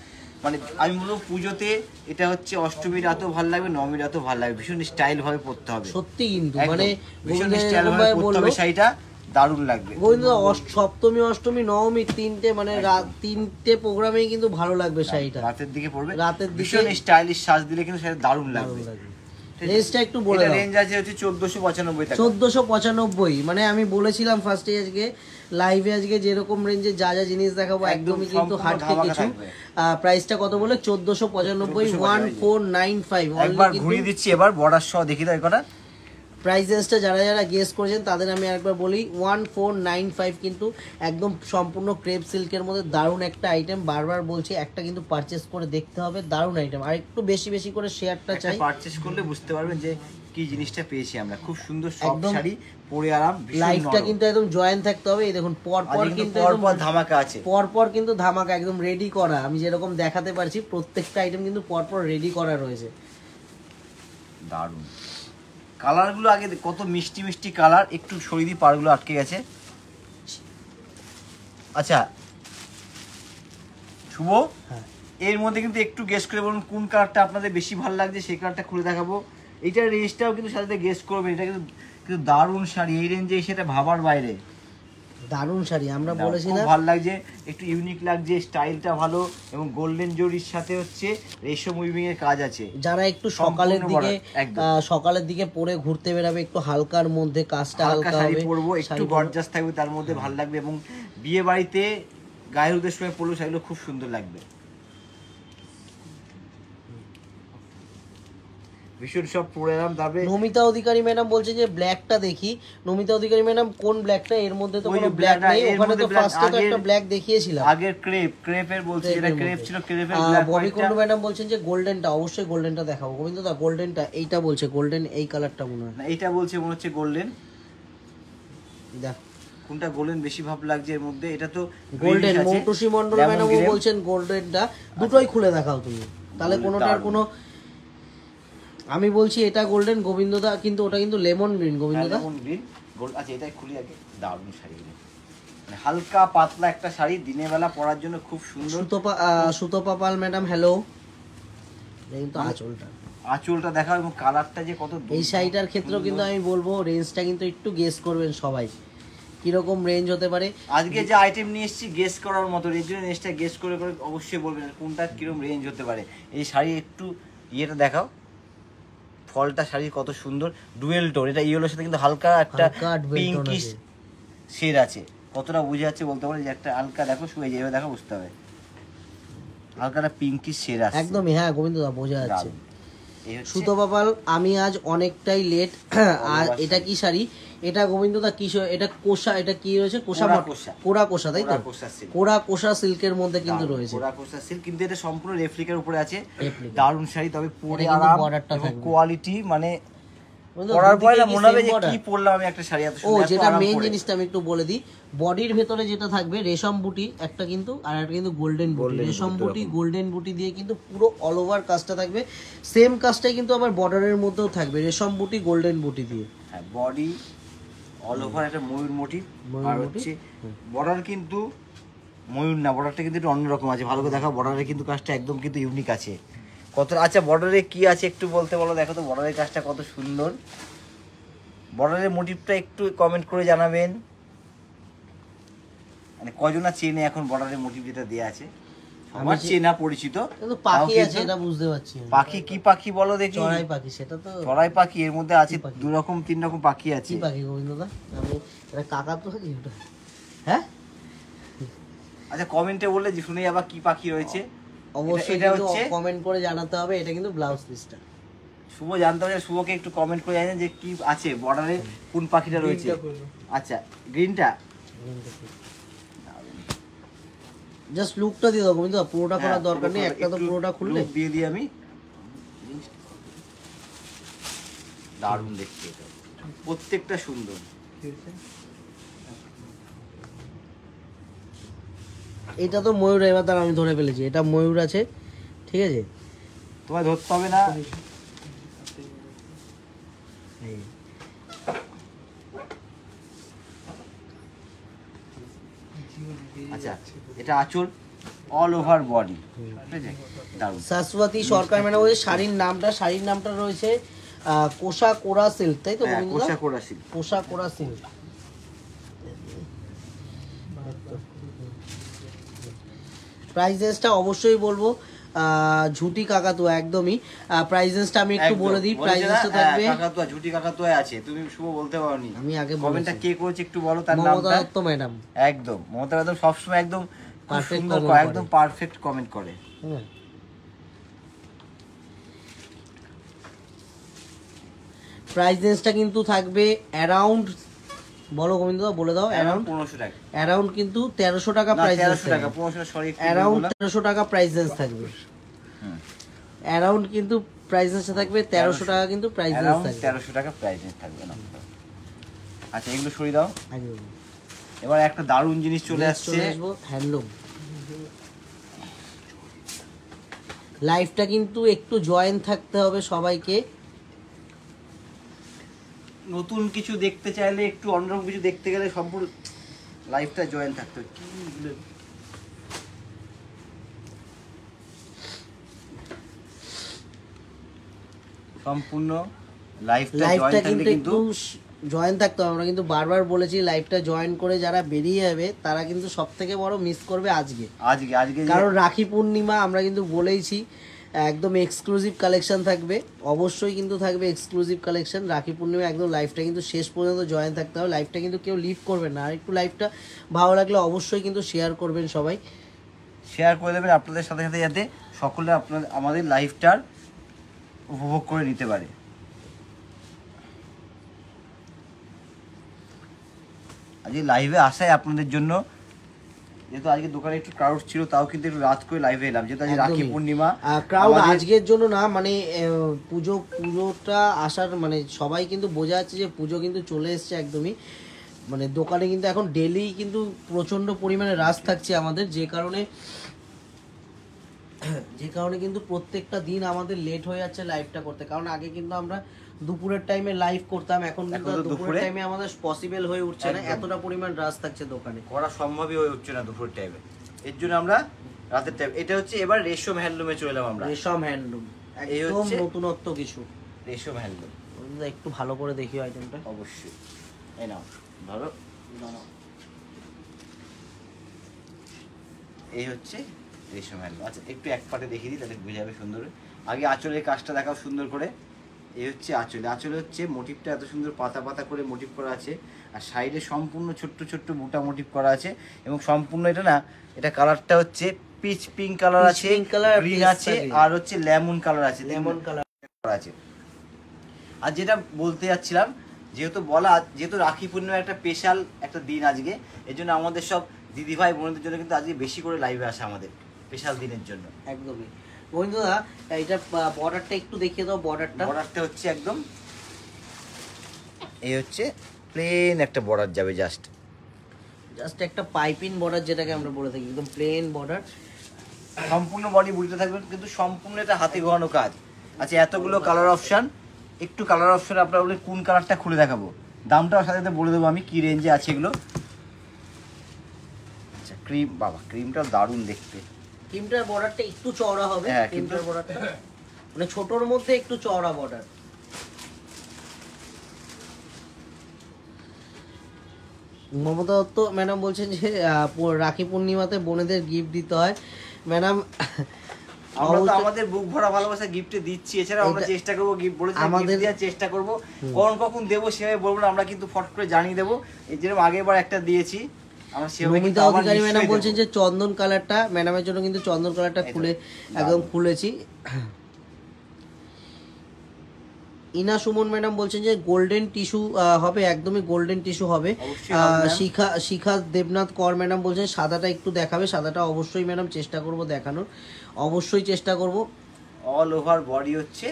মানে আমি বলবো পুজোতে এটা হচ্ছে অষ্টমীর রাতেও ভালো লাগবে, নবমীর রাতেও ভালো লাগবে, ভীষণ স্টাইল ভাবে পরতে হবে
সত্যি। কিন্তু
একদম,
মানে
ভীষণ স্টাইল ভাবে পরতে হবে শাড়িটা, দারুণ লাগবে।
গোবিন্দ সপ্তমী অষ্টমী নবমী তিনটে মানে তিনটে প্রোগ্রামেই কিন্তু ভালো লাগবে শাড়িটা।
রাতের দিকে পরবে,
রাতের দিকে
ভীষণ স্টাইলিশ সাজ দিলে কিন্তু শাড়ি দারুণ লাগবে।
রেঞ্জটা একটু বলে দাও।
রেঞ্জ আছে হচ্ছে 1495 টাকা।
1495, মানে আমি বলেছিলাম ফার্স্টে আজকে লাইভে আজকে যেরকম রেঞ্জে যা যা জিনিস দেখাবো একদমই কিন্তু হাটকে কিছু। প্রাইসটা কত বলে 1495, 1495।
একবার ঘুরিয়ে দিচ্ছি, এবার বর্ডার সহ দেখি দাও কটা
প্রাইসেসটা যারা যারা গেস করেছেন তাদের আমি একবার বলি 1495 কিন্তু একদম সম্পূর্ণ ক্রেপ সিল্কের মধ্যে দারুণ একটা আইটেম। বারবার বলছি একটা কিন্তু পারচেস করে দেখতে হবে, দারুণ আইটেম। আর একটু বেশি বেশি করে শেয়ারটা চাই,
পারচেজ করলে বুঝতে পারবেন যে কি জিনিসটা পেয়েছি আমরা। খুব সুন্দর সব শাড়ি পরে আরাম,
লাইভটা কিন্তু একদম জয়েন থাকতে হবে। এই দেখুন পরপর কিন্তু
পরপর ধামাকা আছে,
পরপর কিন্তু ধামাকা একদম রেডি করা। আমি যেরকম দেখাতে পারছি প্রত্যেকটা আইটেম কিন্তু পরপর রেডি করা রয়েছে,
দারুণ। কালারগুলো আগে কত মিষ্টি মিষ্টি কালার, একটু সরিয়ে পাড়গুলো আটকে গেছে। আচ্ছা শুভ, এর মধ্যে কিন্তু একটু গেস করে বলুন কোন কালারটা আপনাদের বেশি ভালো লাগছে, সেই কালারটা খুলে দেখাবো। এইটার রেঞ্জটাও কিন্তু সাথে গেস করবেন। এটা কিন্তু কিন্তু দারুণ শাড়ি, এই রেঞ্জে সেটা ভাবার বাইরে
দারুণ শাড়ি। আমরা বলেছিলাম
ভালো লাগছে, একটু ইউনিক লাগছে, স্টাইলটা ভালো এবং গোল্ডেন জরির সাথে হচ্ছে রেশম উইভিং এর কাজ আছে।
যারা একটু সকালের দিকে পরে ঘুরতে বেরাবে, একটু হালকার মধ্যে কাজটা হালকা
শাড়ি
হবে,
পরবো, একটু গর্জাস থাকবে তার মধ্যে, ভালো লাগবে। এবং বিয়ে বাড়িতে গায়ে হলুদের সময় পরলে সেগুলো খুব সুন্দর লাগবে, ভীষণ সব পরে এলাম। তবে
নমিতা অধিকারী ম্যাডাম বলছে যে ব্ল্যাকটা দেখি। নমিতা অধিকারী ম্যাডাম কোন ব্ল্যাকটা? এর মধ্যে তো কোনো ব্ল্যাক নেই, ওখানে তো ফার্স্টে তো একটা ব্ল্যাক দেখিয়েছিলাম।
আগের ক্রেপের বলছি, যেটা ক্রেপ ছিল ক্রেপের ব্ল্যাক।
ববি কুন্ডু ম্যাডাম বলছেন যে গোল্ডেনটা, অবশ্যই গোল্ডেনটা দেখাবো। গোবিন্দদা গোল্ডেনটা, এইটা বলছে গোল্ডেন, এই কালারটা মনে হয়,
না এইটা বলছে মনে হচ্ছে গোল্ডেন।
দেখ
কোনটা গোল্ডেন বেশি ভাব লাগছে এর মধ্যে, এটা তো
গোল্ডেন। মৌটুসী মন্ডল ম্যাডামও বলছেন গোল্ডেনটা। দুটোই খুলে দেখাও তুমি, তাহলে কোনোটার কোনো। আমি বলছি এটা গোল্ডেন গোবিন্দদা, কিন্তু ওটা কিন্তু লেমন গ্রিন গোবিন্দদা।
Lemon green gold. আচ্ছা এটাই খুলি আগে, দারুণ শাড়ি, মানে হালকা পাতলা একটা শাড়ি, দিনের বেলা পরার জন্য খুব সুন্দর।
সুতপা পাল ম্যাডাম হ্যালো। কিন্তু
আঁচলটা দেখা এবং কালারটা যে কত।
এই শাড়িটার ক্ষেত্রেও কিন্তু আমি বলবো রেঞ্জটা কিন্তু একটু গেস করবেন সবাই, কিরকম রেঞ্জ হতে পারে।
আজকে যে আইটেম নিয়ে এসেছি গেস করার মতো, এই জন্য রেঞ্জটা গেস করে করে অবশ্যই বলবেন কোনটা কিরকম রেঞ্জ হতে পারে। এই শাড়ি একটু ইয়েটা দেখাও, ফলটা শাড়ি কত সুন্দর, ডুয়েল টোন। এটা ইয়েলোর সাথে কিন্তু হালকা একটা পিঙ্কিশ শেড আছে। কতটা বুঝে যাচ্ছে বলতে পারি, যে একটা হালকা দেখো শুয়ে যাবে, দেখো বুঝতে হবে, হালকা একটা পিঙ্কিশ শেড আছে
একদমই। হ্যাঁ গোবিন্দদা বোঝা যাচ্ছে। সুতপা পাল, আমি আজ অনেকটাই লেট। আর এটা কি শাড়ি? এটা গোবিন্দদা কি? এটা কোষা, এটা কি রয়েছে? কোরা কোষা, তাই তো? কোরা কোষা সিল্কের মধ্যে কিন্তু রয়েছে,
কোরা কোষা সিল্ক, কিন্তু এটা সম্পূর্ণ রেপ্লিকার উপরে আছে। দারুণ শাড়ি, তবে পরে আরাম এবং কোয়ালিটি মানে পরার পরে না মনে হবে যে কি পরলাম আমি একটা শাড়ি, এত
ও
সুন্দর, এত
যেটা
আরাম
মেইন
করে।
জিনিসটা আমি একটু বলে দিই, বডির ভেতরে যেটা থাকবে রেশম বুটি একটা কিন্তু, আর একটা কিন্তু গোল্ডেন বুটি। রেশম বুটি গোল্ডেন বুটি দিয়ে কিন্তু পুরো অল ওভার কাজটা থাকবে, সেম কাজটাই কিন্তু আবার বর্ডারের মধ্যেও থাকবে রেশম বুটি গোল্ডেন বুটি দিয়ে।
হ্যাঁ, বডি অল ওভার একটা ময়ূর মোটিভ, আর হচ্ছে বর্ডার কিন্তু ময়ূর না, বর্ডারটা কিন্তু একটু অন্যরকম আছে, ভালো করে দেখাও। বর্ডারের কিন্তু কাজটা একদম কিন্তু ইউনিক আছে। কত আচ্ছা বর্ডারে কি আছে একটু বলতে বলো, দেখো তো বর্ডারের কাজটা কত সুন্দর। বর্ডারের মোটিভটা একটু কমেন্ট করে জানাবেন, মানে কজনা চেনে এখন বর্ডারের মোটিভ যেটা দেয়া আছে, আমার চেনা পরিচিত।
কিন্তু পাখি আছে এটা বুঝতে পারছি।
পাখি কি পাখি বলো দেখি?
চড়াই পাখি, সেটা তো
চড়াই পাখি, এর মধ্যে আছে দু রকম তিন রকম পাখি আছে।
কি পাখি গোবিন্দদা? আমি এটা কাকা তো পাখি ওটা, হ্যাঁ?
আচ্ছা কমেন্টে বললে যে শুনে আবার কি পাখি রয়েছে
অবশ্যই
এটা
কিন্তু
হচ্ছে
কমেন্ট করে জানাতে হবে। এটা কিন্তু ব্লাউজ পিসটা
শুভ জানতে হবে, শুভকে একটু কমেন্ট করে জানেন যে কি আছে বর্ডারে, কোন পাখিটা রয়েছে। আচ্ছা গ্রিনটা
জাস্ট লুকটা দিয়ে দাও গোবিন্দদা, পুরোটা করার দরকার নেই, একটা তো পুরোটা খুললে
দিয়ে দিই আমি। দারুণ দেখতে, এটা প্রত্যেকটা সুন্দর।
এটা তো ময়ূর, এবার তার আমি ধরে ফেলেছি, এটা ময়ূর আছে, ঠিক আছে?
তোমায় ধরতে হবে না।
এই
আচ্ছা এটা আঁচল অল ওভার বডি, ঠিক আছে? দারুণ।
শাশ্বতী সরকার মানে ওই শাড়ির নামটা রয়েছে কোষা কোরা সিল্ক, তাই তো
হ্যাঁ,
গোবিন্দদা?
কোষা কোরা সিল্ক।
কোষা কোরা সিল্ক। প্রাইসেসটা অবশ্যই বলবো, ঝুটি কাকাতুয়া একদমই। প্রাইসেসটা আমি একটু বলে দিই, প্রাইসেসটা থাকবে
কাকাতুয়া, ঝুটি কাকাতুয়া আছে, তুমি শুভ বলতে পারোনি।
আমি আগে
কমেন্টটা কে করেছে একটু বলো তার
মমতা
নামটা।
দত্ত ম্যাডাম,
একদম মমতা একদম সবসময় একদম
Perfect
সুন্দর
comment
করে,
করে।
একদম পারফেক্ট কমেন্ট করে।
হ্যাঁ। প্রাইসেসটা কিন্তু থাকবে অ্যারাউন্ড, বলো গোবিন্দদা বলে দাও, অ্যারাউন্ড
1500 টাকা,
অ্যারাউন্ড কিন্তু 1300 টাকা
না
প্রাইস
1300 টাকা, 1500 সরি,
অ্যারাউন্ড 1300 টাকা প্রাইসেস থাকবে। অ্যারাউন্ড কিন্তু প্রাইসেসটা থাকবে 1300 টাকা কিন্তু প্রাইসেস থাকবে।
1300 টাকা প্রাইস থাকবে না। আচ্ছা এগুলো সরিয়ে দাও।
আগে
এবার একটা দারুণ জিনিস চলে আসছে,
আসবো হ্যান্ডলুম। লাইফটা কিন্তু একটু জয়েন থাকতে হবে সবাইকে।
নতুন কিছু দেখতে চাইলে, একটু অন্যরকম কিছু দেখতে গেলে সম্পূর্ণ লাইফটা জয়েন থাকতে হবে। কি এগুলো? সম্পূর্ণ লাইফটা
কিন্তু একটু জয়েন থাকতে হবে। আমরা কিন্তু বারবার বলেছি লাইফটা জয়েন করে যারা বেরিয়ে যাবে তারা কিন্তু সব থেকে বড় মিস করবে আজকে, কারণ রাখি পূর্ণিমা আমরা কিন্তু বলেইছি একদম এক্সক্লুসিভ কালেকশন থাকবে, অবশ্যই কিন্তু থাকবে এক্সক্লুসিভ কালেকশন। রাখি পূর্ণিমা একদম লাইফটা কিন্তু শেষ পর্যন্ত জয়েন থাকতে হবে, লাইফটা কিন্তু কেউ লিভ করবেন না। আর একটু লাইফটা ভালো লাগলে অবশ্যই কিন্তু শেয়ার করবেন, সবাই
শেয়ার করে দেবেন আপনাদের সাথে সাথে, যাতে সকলে আপনাদের আমাদের লাইফটার উপভোগ করে নিতে পারে। আজকে লাইভে আসায় আপনাদের জন্য, যেহেতু আজকে দোকানে একটু ক্রাউড ছিল, তাও কিন্তু একটু রাত করে লাইভে এলাম, যেহেতু আজকে রাখি পূর্ণিমা।
ক্রাউড আজকের জন্য না, মানে পুজোটা আসার মানে সবাই কিন্তু বোঝা যাচ্ছে যে পুজো কিন্তু চলে এসছে একদমই। মানে দোকানে কিন্তু এখন ডেলি কিন্তু প্রচন্ড পরিমাণে রাশ থাকছে আমাদের, যে কারণে কিন্তু প্রত্যেকটা দিন আমাদের লেট হয়ে যাচ্ছে লাইভটা করতে। কারণ আগে কিন্তু আমরা দুপুরের টাইমে লাইভ করতাম, এখন কিন্তু দুপুরের টাইমে আমাদের পসিবল হয়ে উঠছে না, এতটা পরিমাণ রাশ থাকছে দোকানে,
করা সম্ভবই হয়ে উঠছে না দুপুরের টাইমে। এর জন্য আমরা রাতের টাইম, এটা হচ্ছে এবার রেশম হ্যান্ডলুমে চলে এলাম আমরা।
রেশম হ্যান্ডলুম একদম নতুনত্ব কিছু,
রেশম হ্যান্ডলুম।
একটু ভালো করে দেখি আইটেমটা।
অবশ্যই এই নাও ধরো, এই হচ্ছে রেশম হ্যান্ডলুম। আচ্ছা একটু এক পাটে দেখিয়ে দিই তাহলে বুঝে যাবে সুন্দর। আগে আঁচলের কাজটা দেখাও সুন্দর করে। এই হচ্ছে আঁচলে হচ্ছে মোটিভটা এত সুন্দর পাতা পাতা করে মোটিভ করা আছে, আর সাইডে সম্পূর্ণ ছোট্ট ছোট্ট বুটা মোটিভ করা আছে, এবং সম্পূর্ণ এটা না, এটা কালারটা হচ্ছে পিচ পিঙ্ক কালার আছে, গ্রিন আছে, আর হচ্ছে লেমন কালার আছে, লেমন কালার আছে। আর যেটা বলতে যাচ্ছিলাম, যেহেতু রাখি পূর্ণিমা একটা স্পেশাল একটা দিন আজকে, এই জন্য আমাদের সব দিদিভাই বোনদের জন্য কিন্তু আজকে বেশি করে লাইভে আসে আমাদের স্পেশাল দিনের জন্য।
একদমই গোবিন্দদা, এটা বর্ডারটা একটু দেখিয়ে দাও। বর্ডারটা
হচ্ছে একদম এই হচ্ছে প্লেন একটা বর্ডার যাবে, জাস্ট
একটা পাইপিং বর্ডার যেটাকে আমরা বলে থাকি, একদম প্লেন বর্ডার।
সম্পূর্ণ বডি বুঝতে থাকবেন, কিন্তু সম্পূর্ণ এটা হাতে ঘোরানো কাজ। আচ্ছা, এতগুলো কালার অপশন, একটু কালার অপশন আপনারা বলে কোন কালারটা খুলে দেখাবো, দামটাও সাথে সাথে বলে দেবো আমি কি রেঞ্জে আছে এগুলো। আচ্ছা, ক্রিম, বাবা ক্রিমটা দারুণ দেখতে।
ক্রিমটার বর্ডারটা একটু চওড়া হবে,
হ্যাঁ,
ক্রিমটার বর্ডারটা মানে ছোটর মধ্যে একটু চওড়া বর্ডার। মমতা দত্ত ম্যাডাম বলছেন যে রাখি পূর্ণিমাতে বোনেদের গিফট দিতে হয়। ম্যাডাম
আমরা তো আমাদের বুক ভরা ভালোবাসা গিফটে দিচ্ছি, এছাড়া আমরা চেষ্টা করবো গিফট বলেছি আমাদের দেওয়ার চেষ্টা করবো, কখন দেবো সেভাবে বলবো না, আমরা কিন্তু ফট করে জানিয়ে দেবো। এই যেরকম আগেরবার একটা দিয়েছি আমরা সেভাবে।
নমিতা অধিকারী ম্যাডাম বলছেন যে চন্দন কালারটা, ম্যাডামের জন্য কিন্তু চন্দন কালারটা খুলে একদম খুলেছি। ইনা সুমন ম্যাডাম বলছেন যে গোল্ডেন টিস্যু হবে, একদমই গোল্ডেন টিস্যু হবে। শিখা দেবনাথ কর ম্যাডাম বলছেন সাদাটা একটু দেখাবে, সাদাটা অবশ্যই ম্যাডাম চেষ্টা করব দেখানোর, অবশ্যই চেষ্টা করব।
অল ওভার বডি হচ্ছে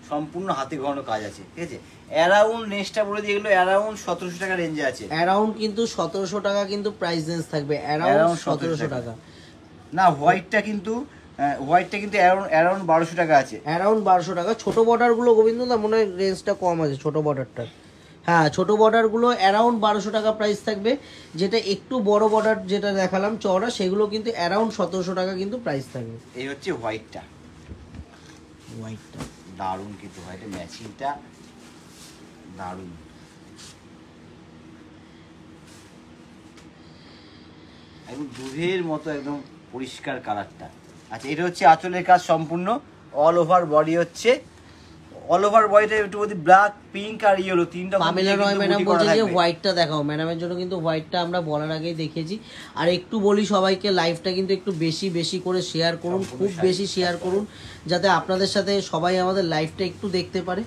সম্পূর্ণ হাতে ঘোরানো কাজ আছে, ঠিক আছে। অ্যারাউন্ড নেক্সটটা বলে দিয়ে এগুলো অ্যারাউন্ড 1700 টাকা রেঞ্জে আছে।
অ্যারাউন্ড কিন্তু 1700 টাকা কিন্তু প্রাইস রেঞ্জ থাকবে, অ্যারাউন্ড 1700 টাকা
না। হোয়াইটটা কিন্তু অ্যারাউন্ড 1200 টাকা আছে,
অ্যারাউন্ড 1200 টাকা। ছোট বর্ডারগুলো গোবিন্দদা মনে হয় রেঞ্জটা কম আছে ছোট বর্ডারটা। হ্যাঁ, ছোট বর্ডারগুলো অ্যারাউন্ড 1200 টাকা প্রাইস থাকবে। যেটা একটু বড় বর্ডার যেটা দেখালাম চওড়া, সেগুলো কিন্তু অ্যারাউন্ড 1700 টাকা কিন্তু প্রাইস থাকবে।
এই হচ্ছে হোয়াইটটা দারুণ, কিন্তু হোয়াইটের ম্যাচিংটা দারুণ। একদম দুধের মতো একদম পরিষ্কার কালারটা। আচ্ছা, এটা হচ্ছে আঁচলের কাজ সম্পূর্ণ, অল ওভার বডি হচ্ছে, অল ওভার বডিটা একটু বলি ব্ল্যাক, পিঙ্ক আর ইয়েলো তিনটা।
পামেলা রয় ম্যাডাম বলছে যে হোয়াইটটা দেখাও, ম্যাডামের জন্য কিন্তু হোয়াইটটা আমরা বলার আগেই দেখিয়েছি। আর একটু বলি সবাইকে, লাইভটা কিন্তু একটু বেশি করে শেয়ার করুন, খুব বেশি শেয়ার করুন, যাতে আপনাদের সাথে সবাই আমাদের লাইভটা একটু দেখতে পারে।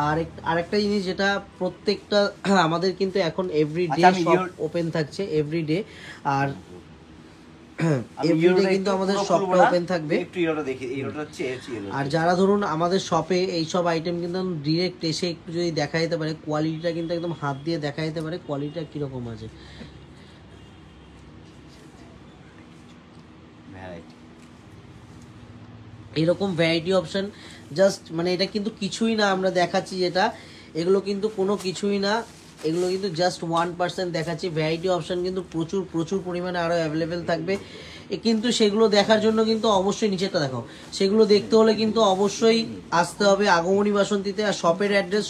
আর আরেকটা জিনিস যেটা প্রত্যেকটা আমাদের কিন্তু এখন এভরিডে সব ওপেন থাকছে, এভরিডে। আর এভরিডে কিন্তু আমাদের শপটা ওপেন থাকবে। আর যারা ধরুন আমাদের শপে এই সব আইটেম কিন্তু ডিরেক্ট এসে একটু যদি দেখা যেতে পারে, কোয়ালিটিটা কিন্তু একদম হাত দিয়ে দেখা যেতে পারে কোয়ালিটিটা কিরকম আছে। এরকম ভ্যারাইটি অপশন জাস্ট মানে এটা কিন্তু কিছুই না আমরা দেখাচ্ছি যেটা, এগুলো কিন্তু কোনো কিছুই না, এগুলো কিন্তু জাস্ট 1% দেখাচ্ছি। ভ্যারাইটি অপশন কিন্তু প্রচুর পরিমাণে আরও অ্যাভেলেবেল থাকবে। কিন্তু সেগুলো দেখার জন্য কিন্তু অবশ্যই নিচেটা দেখাও, সেগুলো দেখতে হলে কিন্তু অবশ্যই আসতে হবে আগমনী বাসন্তীতে। আর শপের অ্যাড্রেস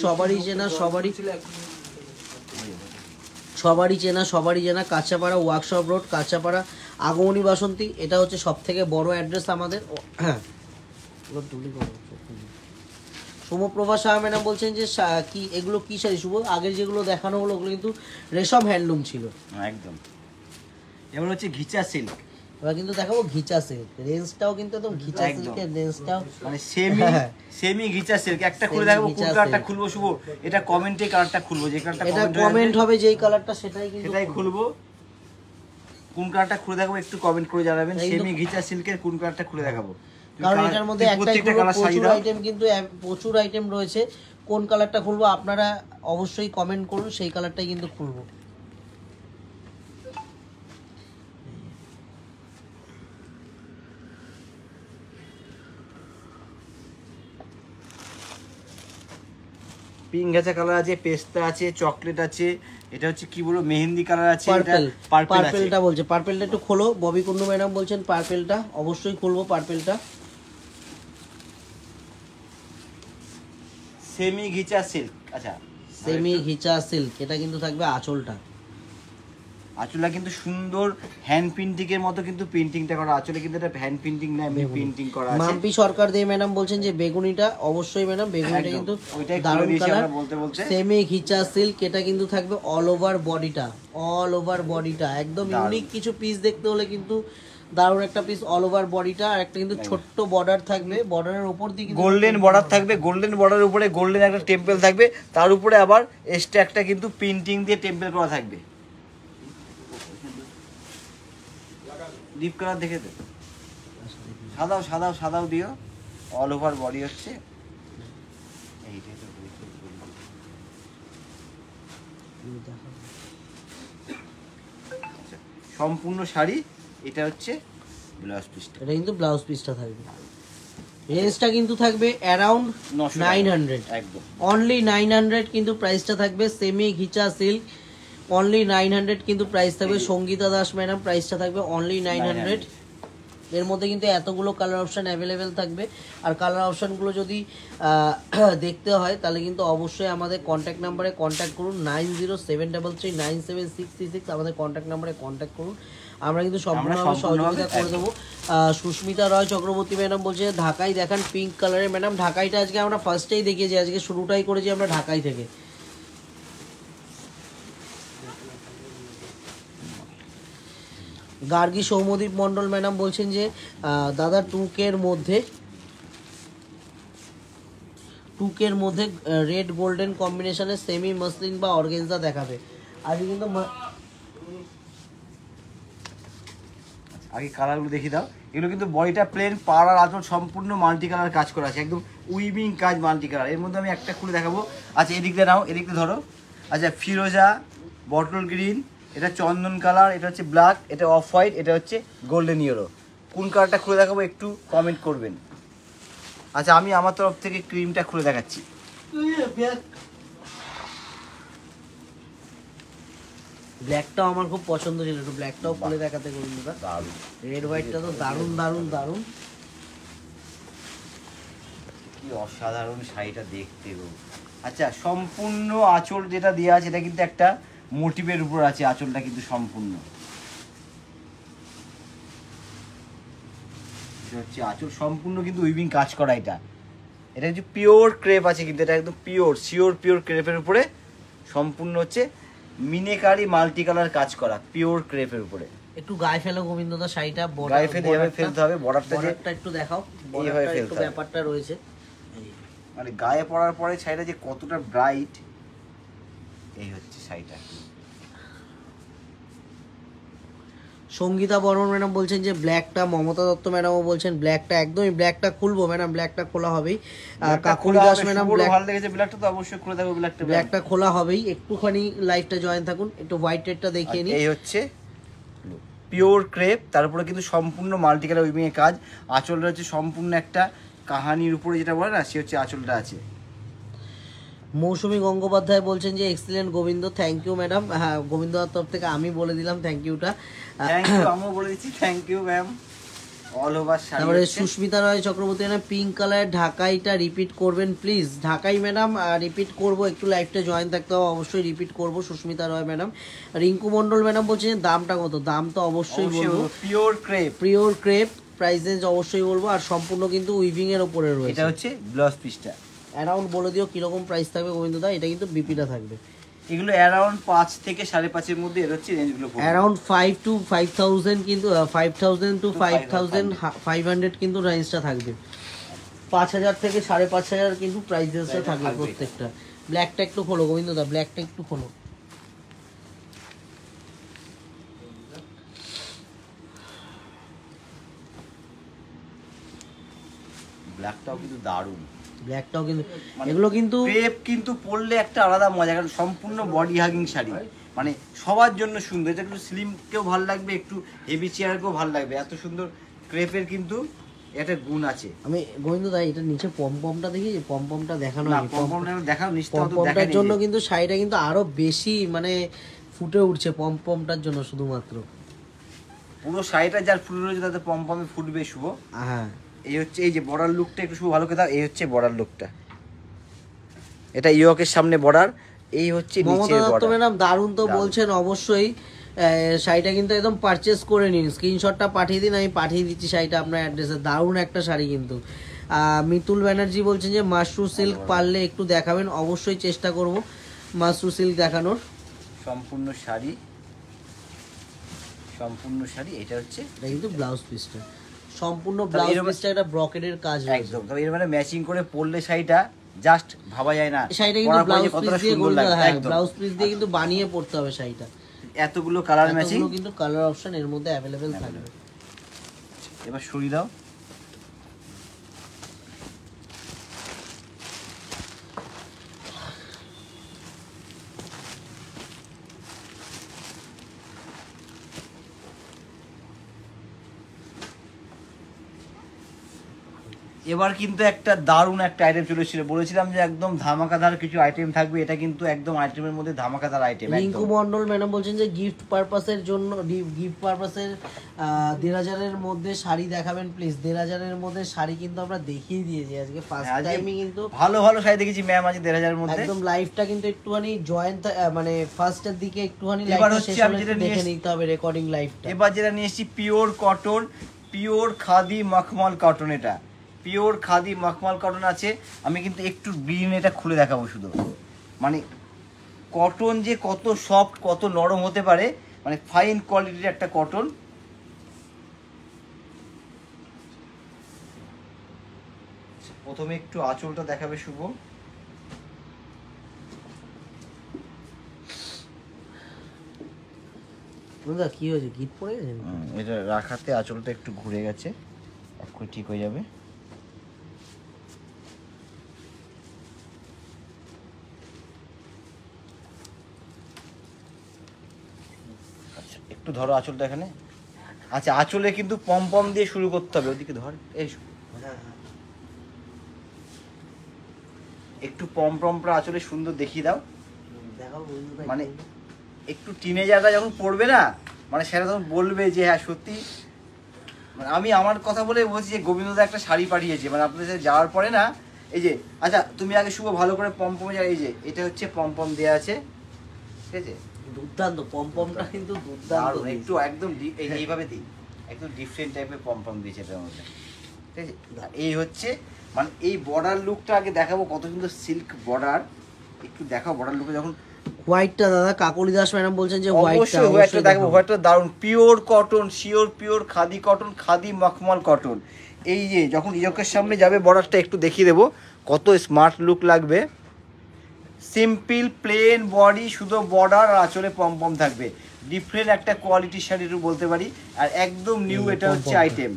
সবারই চেনা, কাঁচাপাড়া ওয়ার্কশপ রোড, কাঁচাপাড়া, আগমনী বাসন্তী। এটা হচ্ছে সব থেকে বড় অ্যাড্রেস আমাদের। হ্যাঁ, শুভপ্রভা শাহ ম্যাডাম বলছেন যে কি এগুলো কি শাড়ি শুভ, আগের যেগুলো দেখানো হলো ওগুলো কিন্তু রেশম হ্যান্ডলুম ছিল
একদম। এবার হচ্ছে ঘিচা সিল্ক,
এবার কিন্তু দেখাবো ঘিচা সিল্ক, রেঞ্জটাও কিন্তু একদম ঘিচা সিল্কের রেঞ্জটাও
মানে সেমি ঘিচা সিল্ক। একটা খুলে দেখাবো, কোন কালারটা খুলবো শুভ, এটা কমেন্টে কালারটা খুলবো, যে কালারটা
এটা কমেন্ট হবে যেই কালারটা সেটাই
খুলবো। কোন কালারটা খুলে দেখাবো একটু কমেন্ট করে জানাবেন, সেমি ঘিচা সিল্কের কোন কালারটা খুলে দেখাবো,
কারণ এটার মধ্যে প্রচুর আইটেম রয়েছে। কোন কালারটা খুলবো আপনারা অবশ্যই কমেন্ট করুন, সেই কালারটাই কিন্তু খুলবো।
পিঙ্ক ঘেঁচা কালার আছে, পেস্তা আছে, চকলেট আছে, এটা হচ্ছে কি বলবো মেহেন্দি কালার আছে,
পার্পেলটা বলছে, পার্পেলটা একটু খোলো। ববি কুন্ডু ম্যাডাম বলছেন পার্পেলটা অবশ্যই খুলবো, পার্পেলটা।
Semi ghicha silk. আচ্ছা,
সেমি ঘিচা সিল্ক, এটা কিন্তু থাকবে আঁচলটা।
আঁচলটা কিন্তু সুন্দর হ্যান্ড প্রিন্টিং এর মতো কিন্তু প্রিন্টিংটা করা, আঁচলে কিন্তু এটা হ্যান্ড প্রিন্টিং না, এমনি প্রিন্টিং করা আছে।
মাম্পি সরকার দিয়ে ম্যাডাম বলছেন যে বেগুনিটা অবশ্যই ম্যাডাম, বেগুনিটা কিন্তু দারুণ কালার, সেমি ঘিচা সিল্ক। এটা কিন্তু থাকবে অল ওভার বডিটা, একদম ইউনিক কিছু পিস দেখতে হলে কিন্তু দারুণ একটা পিস, অল ওভার বডিটা। আর একটা কিন্তু ছোট্ট বর্ডার থাকবে, বর্ডারের উপর দিকে
গোল্ডেন বর্ডার থাকবে, গোল্ডেন বর্ডারের উপরে গোল্ডেন একটা টেম্পল থাকবে, তার উপরে আবার এক্সট্রা একটা কিন্তু প্রিন্টিং দিয়ে টেম্পল করা থাকবে। ডিপ কালার দেখে দে, সাদাও দিও। অল ওভার বডি হচ্ছে আচ্ছা, সম্পূর্ণ শাড়ি, এটা হচ্ছে ব্লাউজ পিসটা।
এটা কিন্তু ব্লাউজ পিসটা থাকবে। রেঞ্জটা কিন্তু থাকবে অ্যারাউন্ড 900,
একদম
অনলি 900 কিন্তু প্রাইসটা থাকবে। সেমি ঘিচা সিল্ক, অনলি 900 কিন্তু প্রাইস থাকবে। সঙ্গীতা দাস ম্যাডাম, প্রাইসটা থাকবে অনলি 900। এর মধ্যে কিন্তু এতগুলো কালার অপশান অ্যাভেলেবেল থাকবে। আর কালার অপশানগুলো যদি দেখতে হয় তাহলে কিন্তু অবশ্যই আমাদের কন্ট্যাক্ট নাম্বারে কন্ট্যাক্ট করুন, 9073397636। আমাদের কন্ট্যাক্ট নাম্বারে কন্ট্যাক্ট করুন, আমরা কিন্তু সম্পূর্ণভাবে সহযোগিতা করে দেবো। সুস্মিতা রয় চক্রবর্তী ম্যাডাম বলছে ঢাকাই দেখান পিঙ্ক কালারের। ম্যাডাম ঢাকাইটা আজকে আমরা ফার্স্টেই দেখিয়েছি, আজকে শুরুটাই করেছি আমরা ঢাকাই থেকে। গার্গী সৌমদীপ মণ্ডল ম্যাডাম বলছেন যে দাদা 2K-র মধ্যে রেড গোল্ডেন কম্বিনেশনের সেমি মসলিন বা অর্গেনজা দেখাবে। আজকে কিন্তু
আগে কালারগুলো দেখিয়ে দাও। এগুলো কিন্তু বডিটা প্লেন, পাড় আর আঁচল সম্পূর্ণ মাল্টি কালার কাজ করা আছে, একদম উইভিং কাজ মাল্টি কালার। এর মধ্যে আমি একটা খুলে দেখাবো। আচ্ছা এদিক দিয়ে নাও, এদিক দিয়ে ধরো। আচ্ছা ফিরোজা, বটল গ্রিন, এটা চন্দন কালার, এটা হচ্ছে ব্ল্যাক, এটা অফ হোয়াইট, এটা হচ্ছে গোল্ডেন ইয়েলো। কোন কালারটা খুলে দেখাবো একটু কমেন্ট করবেন। আচ্ছা আমি আমার তরফ থেকে ক্রিমটা খুলে দেখাচ্ছি।
ব্ল্যাকটাও আমার খুব পছন্দ ছিল, একটু ব্ল্যাকটাও খুলে দেখাতে করুন দাদা।
দারুণ,
রেড হোয়াইটটা তো দারুণ দারুণ দারুণ,
কি অসাধারণ শাড়িটা দেখতে গো। আচ্ছা সম্পূর্ণ আঁচল যেটা দেওয়া আছে এটা কিন্তু একটা মোটিভের উপর আছে, আঁচলটা কিন্তু সম্পূর্ণ এটা হচ্ছে আঁচল সম্পূর্ণ কিন্তু উইভিং কাজ করা। এটা হচ্ছে পিওর ক্রেপ আছে, কিন্তু এটা একদম পিওর ক্রেপের উপরে সম্পূর্ণ হচ্ছে মিনেকারি মাল্টি কালার কাজ করা, পিওর ক্রেপের উপরে।
একটু গায়ে ফেলো গোবিন্দদা শাড়িটা,
গায়ে ফেলে এভাবে ফেলতে হবে। বর্ডারটা
একটু দেখাও,
এইভাবে
একটু ব্যাপারটা রয়েছে,
মানে গায়ে পরার পরে শাড়িটা যে কতটা ব্রাইট, এই হচ্ছে শাড়িটা।
সঙ্গীতা বর্মন ম্যাডাম বলছেন যে ব্ল্যাকটা, মমতা দত্ত ম্যাডামও বলছেন ব্ল্যাকটা, একদমই ব্ল্যাকটা খুলবো ম্যাডাম, ব্ল্যাকটা খোলা হবেই। কাকুলি দাস ম্যাডাম
ভালো লেগেছে ব্ল্যাকটা, তো অবশ্যই খুলে দেবো।
ব্ল্যাকটা খোলা হবেই, একটুখানি লাইভটা জয়েন থাকুন, একটু হোয়াইট রেডটা দেখিয়ে নিই।
এই হচ্ছে পিওর ক্রেপ, তারপরে কিন্তু সম্পূর্ণ মাল্টি কালার উইভিং এর কাজ। আঁচলটা হচ্ছে সম্পূর্ণ একটা কাহানির উপরে যেটা বলে না, সে হচ্ছে আঁচলটা আছে।
মৌসুমী গঙ্গোপাধ্যায় বলছেন যে excellent Gobinda, thank you madam. হ্যাঁ গোবিন্দর তরফ থেকে আমি বলে দিলাম থ্যাংক ইউটা।
আমিও বলে দিচ্ছি thank you ma'am. All over sari.
তারপরে সুস্মিতা রয় চক্রবর্তী ম্যাডাম পিঙ্ক কালারের ঢাকাইটা রিপিট করবেন প্লিজ। ঢাকাই ম্যাডাম রিপিট করব, একটু লাইভটা জয়েন থাকতে হবে, অবশ্যই রিপিট করব। সুস্মিতা রয় ম্যাডাম। রিঙ্কু মণ্ডল ম্যাডাম বলছেন দামটা কত? দাম তো অবশ্যই বলবো, পিওর ক্রেপ, প্রাইস রেঞ্জ অবশ্যই বলবো। আর সম্পূর্ণ কিন্তু উইভিং এর উপরে রয়েছে।
এটা হচ্ছে ব্লাউজ পিসটা।
অ্যারাউন্ড বলে দিও কিরকম প্রাইস থাকবে গোবিন্দদা। এটা কিন্তু বিপিটা থাকবে,
এগুলো অ্যারাউন্ড 5 থেকে 5.5 এর মধ্যে এর হচ্ছে রেঞ্জগুলো পড়বে।
অ্যারাউন্ড 5 to 5000 কিন্তু 5000 to 5500 কিন্তু রেঞ্জটা থাকবে। 5000 থেকে 5500 কিন্তু প্রাইস রেঞ্জটা থাকবে প্রত্যেকটা। ব্ল্যাকটা একটু খোলো গোবিন্দদা, ব্ল্যাকটা একটু খোলো।
ব্ল্যাকটাও কিন্তু দারুণ,
ব্ল্যাকটাও কিন্তু এগুলো কিন্তু
ক্রেপ কিন্তু পরলে একটা আলাদা মজা, কারণ সম্পূর্ণ বডি হাগিং শাড়ি, মানে সবার জন্য সুন্দর। এটা একটু স্লিমকেও ভালো লাগবে, একটু হেভি চেয়ারকেও ভালো লাগবে। এত সুন্দর ক্রেপের কিন্তু একটা গুণ আছে।
আমি গোবিন্দদা এটা নিচে পমপমটা দেখি, পমপমটা দেখানো
না, পমপমটা দেখাও নিশ্চয়।
পমপমটার জন্য কিন্তু শাড়িটা কিন্তু আরো বেশি মানে ফুটে উঠছে পমপমটার জন্য শুধুমাত্র।
পুরো শাড়িটা যার ফুল রয়েছে তাতে পমপমে ফুটবে শুভ।
হ্যাঁ
এই হচ্ছে এই যে বর্ডার লুকটা একটু শুভ ভালো করে দাও। এই হচ্ছে বর্ডার লুকটা, এটা ইয়কের সামনে বর্ডার, এই হচ্ছে নিচের বর্ডার।
ম্যাডাম দারুণ তো বলছেন, অবশ্যই শাড়িটা কিন্তু একদম পারচেস করে নিন, স্ক্রিনশটটা পাঠিয়ে দিন, আমি পাঠিয়ে দিচ্ছি শাড়িটা আপনার অ্যাড্রেসে। দারুণ একটা শাড়ি কিন্তু। মিতুল ব্যানার্জি বলছেন যে মাশরু সিল্ক পারলে একটু দেখাবেন, অবশ্যই চেষ্টা করব মাশরু সিল্ক দেখানোর।
সম্পূর্ণ শাড়ি, সম্পূর্ণ শাড়ি, এটা হচ্ছে
এটা কিন্তু ব্লাউজ পিসটা, সম্পূর্ণ ব্লাউজ পিসটা একটা ব্রকেটের কাজ
একদম। তবে এর মানে ম্যাচিং করে পরলে শাড়িটা জাস্ট ভাবা যায় না।
শাড়িটা কিন্তু ব্লাউজ পিস দিয়ে ব্লাউজ পিস দিয়ে কিন্তু বানিয়ে পড়তে হবে শাড়িটা।
এতগুলো কালার ম্যাচিং,
কিন্তু কালার অপশন এর মধ্যে অ্যাভেলেবেল থাকবে।
এবার সরিয়ে দাও। এবার কিন্তু একটা দারুণ একটা আইটেম চলে এসেছিল, বলেছিলাম যে একদম ধামাকাদার কিছু আইটেম থাকবে, এটা কিন্তু একদম আইটেমের মধ্যে ধামাকাদার আইটেম।
রিঙ্কু মন্ডল ম্যাডাম বলছেন যে গিফট পারপাসের জন্য, গিফট পারপাসের 1500-এর মধ্যে শাড়ি দেখাবেন প্লিজ। 1500-এর মধ্যে শাড়ি কিন্তু আমরা দেখিয়ে দিয়েছি আজকে ফার্স্ট টাইমই, কিন্তু
ভালো ভালো শাড়ি দেখেছি ম্যাম আজ 1500-এর মধ্যে।
একদম লাইভটা কিন্তু একটুখানি জয়েন্ট মানে ফার্স্টের দিকে একটুখানি
এবার
লাইভটা
হচ্ছে
শেষ
আমি
হলে
যেটা
দেখে
নিয়ে
নিতে হবে রেকর্ডিং লাইভটা।
এবার যেটা নিয়ে এসেছি পিওর কটন, পিওর খাদি মখমল কটন, এটা পিওর খাদি মখমল কটন আছে। আমি কিন্তু একটু গ্রিন এটা খুলে দেখাবো শুধু, মানে কটন যে কত সফট কত নরম হতে পারে, মানে ফাইন কোয়ালিটির একটা কটন। প্রথমে একটু আঁচলটা দেখাবে শুভ।
বুঝলা কি হয়েছে, গিট পড়ে গেছে?
এটা রাখাতে আঁচলটা একটু ঘুরে গেছে, এখন ঠিক হয়ে যাবে। আচ্ছা একটু ধরো আঁচলটা এখানে। আচ্ছা আঁচলে কিন্তু পম পম দিয়ে শুরু করতে হবে, ওদিকে ধর এই একটু পম পমটা আঁচলে সুন্দর দেখিয়ে দাও। মানে একটু টিনেজাররা যখন পড়বে না, মানে সেটা তখন বলবে যে হ্যাঁ সত্যি, মানে আমি আমার কথা বলে বলছি যে গোবিন্দদা একটা শাড়ি পাঠিয়েছে, মানে আপনাদের সাথে যাওয়ার পরে না, এই যে আচ্ছা তুমি আগে শুভ ভালো করে পমপমে যা, এই যে এটা হচ্ছে পমপম দেওয়া আছে, ঠিক আছে?
দুর্দান্ত পমপমটা কিন্তু দুর্দান্ত,
একটু একদম এইভাবে দিই, একদম ডিফারেন্ট টাইপের পমপম দিয়েছে এটার মধ্যে, ঠিক আছে? এই হচ্ছে মানে এই বর্ডার লুকটা আগে দেখাবো, কত সুন্দর সিল্ক বর্ডার, একটু দেখাও বর্ডার লুকে। যখন
হোয়াইটটা দাদা কাকলি দাস ম্যাডাম বলছেন যে
অবশ্যই হোয়াইটটা দেখবো, হোয়াইটটা দারুণ pure cotton, sure pure khadi cotton, khadi মখমল কটন। এই যে যখন ইজকের সামনে যাবে বর্ডারটা একটু দেখিয়ে দেবো কত স্মার্ট লুক লাগবে। সিম্পল প্লেন বডি, শুধু বর্ডার আর আঁচলে পমপম থাকবে, ডিফারেন্ট একটা কোয়ালিটির শাড়ি একটু বলতে পারি, আর একদম নিউ এটা হচ্ছে আইটেম,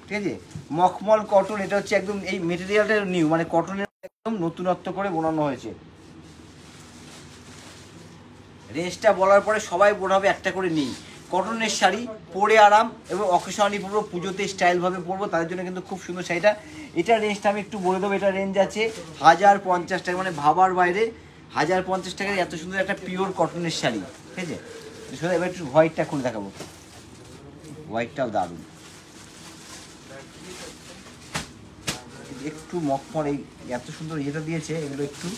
ঠিক আছে? মখমল কটন, এটা হচ্ছে একদম এই মেটেরিয়ালটা নিউ, মানে কটনের একদম নতুনত্ব করে বানানো হয়েছে। রেঞ্জটা বলার পরে সবাই বোঝাবে একটা করে নিই, কটনের শাড়ি পরে আরাম এবং অকেশনালি পরবো, পুজোতে স্টাইলভাবে পরবো, তাদের জন্য কিন্তু খুব সুন্দর শাড়িটা। এটার রেঞ্জটা আমি একটু বলে দেবো, এটা রেঞ্জ আছে 1050 টাকা, মানে ভাবার বাইরে 1050 টাকার এত সুন্দর একটা পিওর কটনের শাড়ি, ঠিক আছে? শুধু এবার একটু হোয়াইটটা খুলে দেখাবো, হোয়াইটটাও দারুণ, একটু মখমল, এই এত সুন্দর ইয়েটা দিয়েছে, এগুলো একটু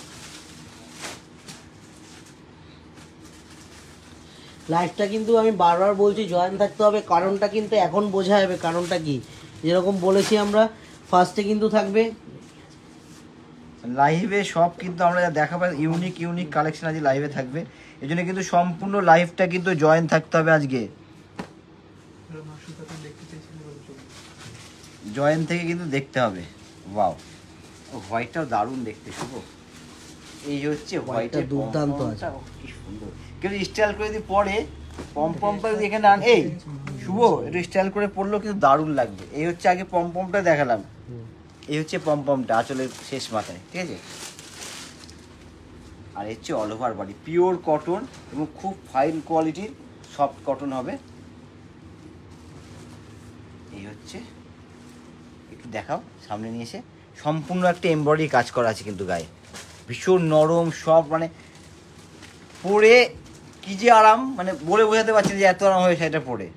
লাইফটা কিন্তু আমি বারবার বলছি জয়েন থাকতে হবে, কারণটা কিন্তু এখন বোঝা যাবে কারণটা কি। যেরকম বলেছি আমরা ফার্স্টে কিন্তু থাকবে
লাইভে সব, কিন্তু আমরা যা দেখাবো ইউনিক ইউনিক কালেকশন আজ লাইভে থাকবে, এই জন্য কিন্তু সম্পূর্ণ লাইভটা কিন্তু জয়েন থাকতে হবে আজকে, জয়েন থেকে কিন্তু দেখতে হবে। ওয়াও, হোয়াইটটাও দারুণ দেখতে শুভ, এই হচ্ছে হোয়াইটের
দুর্দান্ত আছে,
কি সুন্দর, কিন্তু স্টাইল করে যদি পরে পমপমটা যদি এখানে আন, এই শুভ একটু স্টাইল করে পরলেও কিন্তু দারুণ লাগবে। এই হচ্ছে আগে পমপমটা দেখালাম, এই হচ্ছে পমপমটা আঁচলের শেষ মাথায়, ঠিক আছে? আর হচ্ছে all over body pure cotton এবং খুব ফাইন কোয়ালিটির সফট কটন হবে। এই হচ্ছে, একটু দেখাও সামনে নিয়ে এসে, সম্পূর্ণ একটা এমব্রয়ডারি কাজ করা আছে কিন্তু গায়ে, ভীষণ নরম সব, মানে পরে কি যে আরাম, মানে বলে বোঝাতে পারছি যে এত আরাম হবে সেটা পরে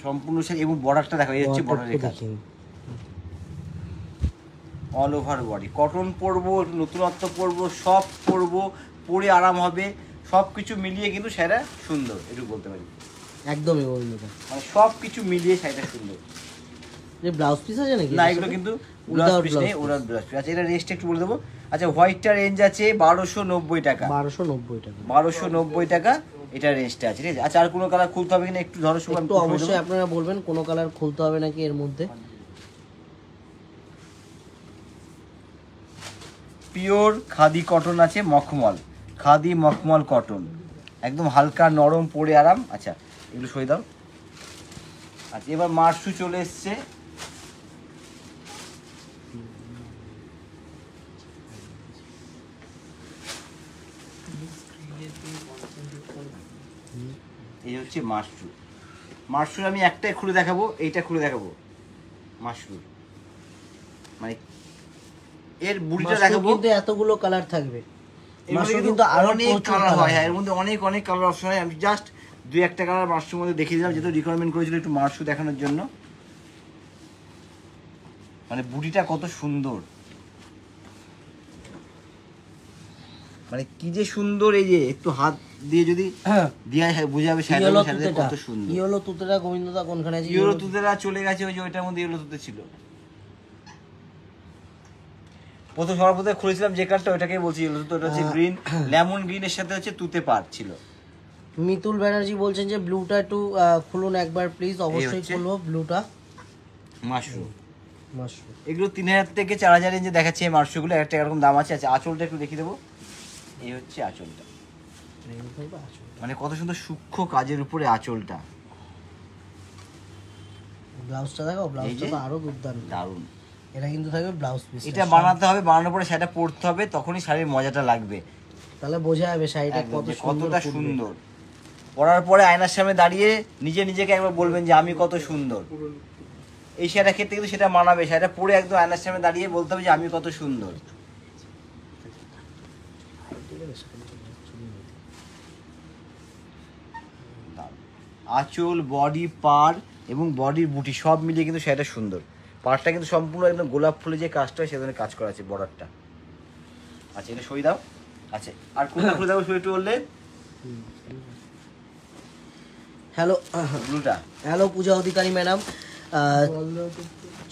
সম্পূর্ণ শাড়ি। এবং বর্ডারটা দেখো, এই হচ্ছে বর্ডারের কাজ, অল ওভার বডি কটন পরবো, নতুনত্ব পরবো, সব পরবো, পরে আরাম হবে, সব কিছু মিলিয়ে কিন্তু শাড়িটা সুন্দর, একটু বলতে পারি
একদমই,
মানে সব কিছু মিলিয়ে শাড়িটা সুন্দর।
যে ব্লাউজ পিস আছে নাকি?
না এগুলো কিন্তু ব্লাউজ পিস নেই, ওরা ব্লাউজ পিস। আচ্ছা এটা রেঞ্জটা একটু বলে দেবো। আচ্ছা হোয়াইটটা রেঞ্জ আছে 1290 টাকা,
1290 টাকা,
1290 টাকা এটা রেঞ্জটা আছে, ঠিক আছে? আচ্ছা আর কোনো কালার খুলতে হবে কিনা একটু ধরো শুভ,
একটু অবশ্যই আপনারা বলবেন কোনো কালার খুলতে হবে নাকি এর মধ্যে।
পিওর খাদি কটন আছে মখমল, খাদি মখমল কটন, একদম হালকা নরম পরে আরাম। আচ্ছা এগুলো সরিয়ে দাও। আচ্ছা এবার মার্শু চলে এসছে, এই হচ্ছে মাশরু। মাশরুর আমি একটাই খুলে দেখাবো, এইটা খুলে দেখাবো, মাশরুম, মানে এর বুড়িটা
মাশরুম
দেখাবো।
কিন্তু এতগুলো কালার থাকবে,
এর মধ্যে
মাশরুম
কিন্তু
কিন্তু আরো
অনেক
প্রচুর
কালার হয়, হ্যাঁ
হয়।
এর মধ্যে অনেক কালার অপশন হয়। আমি জাস্ট 2-1টা কালার মাশরুমের মধ্যে দেখিয়ে দিলাম, যেহেতু রিকোয়ারমেন্ট করেছিল একটু মাশরুম দেখানোর জন্য। মানে বুটিটা কত সুন্দর, মানে কি যে সুন্দর, এই যে একটু হাত দিয়ে যদি দিয়ে বোঝা যাবে
ইয়েলো
শাড়িটা
তুতেটা,
কত সুন্দর।
ইয়েলো তুতেটা গোবিন্দদা কোনখানে আছে?
ইয়েলো তুতেরা চলে গেছে, ওই যে ওইটার মধ্যে ইয়েলো তুতে ছিল। সবার প্রথমে খুলেছিলাম যে কার্ডটা, ওইটাকে বলছি ইয়েলো তুতে। ওটা হচ্ছে গ্রিন, লেমন গ্রিনের সাথে হচ্ছে তুতে পার ছিল।
মিতুল ব্যানার্জি বলছেন যে ব্লুটা একটু খুলুন একবার প্লিজ। অবশ্যই
হচ্ছে
খুলবো ব্লুটা।
মাশরুম,
মাশরুম
এগুলো 3000 থেকে 4000 রেঞ্জে দেখাচ্ছে এই মাশরুমগুলো, একটা এরকম দাম আছে। আচ্ছা আঁচলটা একটু দেখিয়ে দেবো। এই হচ্ছে আঁচলটা, মানে কত সুন্দর সূক্ষ্ম কাজের উপরে আঁচলটা।
ব্লাউজটা দেখো, ব্লাউজটা তো আরো দুর্দান্ত,
দারুণ।
এটা কিন্তু থাকবে ব্লাউজ পিস।
এটা বানাতে হবে, বানানোর পরে সেটা পরতে হবে, তখনই শাড়ির মজাটা লাগবে।
তাহলে বোঝা যাবে শাড়িটা
একদম,
কত
যে
সুন্দর
কতটা
ফুটবে।
সুন্দর। পরার পরে আয়নার সামনে দাঁড়িয়ে নিজেকে একবার বলবেন যে আমি কত সুন্দর। এই শাড়িটা ক্ষেত্রে কিন্তু সেটা মানাবে, শাড়িটা পরে একদম আয়নার সামনে দাঁড়িয়ে বলতে হবে যে আমি কত সুন্দর। আঁচল, বডি পার এবং বডির বুটি সব মিলিয়ে কিন্তু শাড়িটা সুন্দর। পাড়টা কিন্তু সম্পূর্ণ একদম গোলাপ ফুলে যে কাজটা হয় সেখানে কাজ করা আছে বর্ডারটা। আচ্ছা এটা সই দাও। আচ্ছা আর কোনটা খুলে দাও, সই একটু বললে।
হ্যালো
ব্লুটা,
হ্যালো পূজা অধিকারী ম্যাডাম।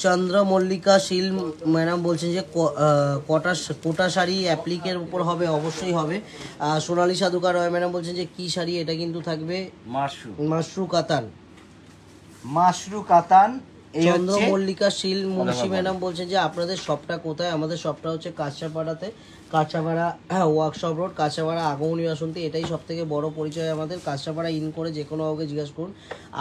চন্দ্র মল্লিকা শীল ম্যাডাম বলছেন যে কোটা শাড়ি অ্যাপ্লিকের উপর হবে? অবশ্যই হবে। সোনালী সাধুকা রয় ম্যাডাম বলছেন যে কি শাড়ি? এটা কিন্তু থাকবে মাশরু কাতান।
মাশরু কাতান। এই
চন্দ্র
হচ্ছে
মল্লিকা শীল মুন্সি ম্যাডাম বলছেন যে আপনাদের শপটা কোথায়? আমাদের শপটা হচ্ছে কাঁচাপাড়াতে, কাঁচাপাড়া ওয়ার্কশপ রোড, কাঁচাপাড়া আগমনী বাসন্তী। এটাই সব থেকে বড় পরিচয় আমাদের। কাঁচাপাড়া ইন করে যে কোনো কাউকে জিজ্ঞাসা করুন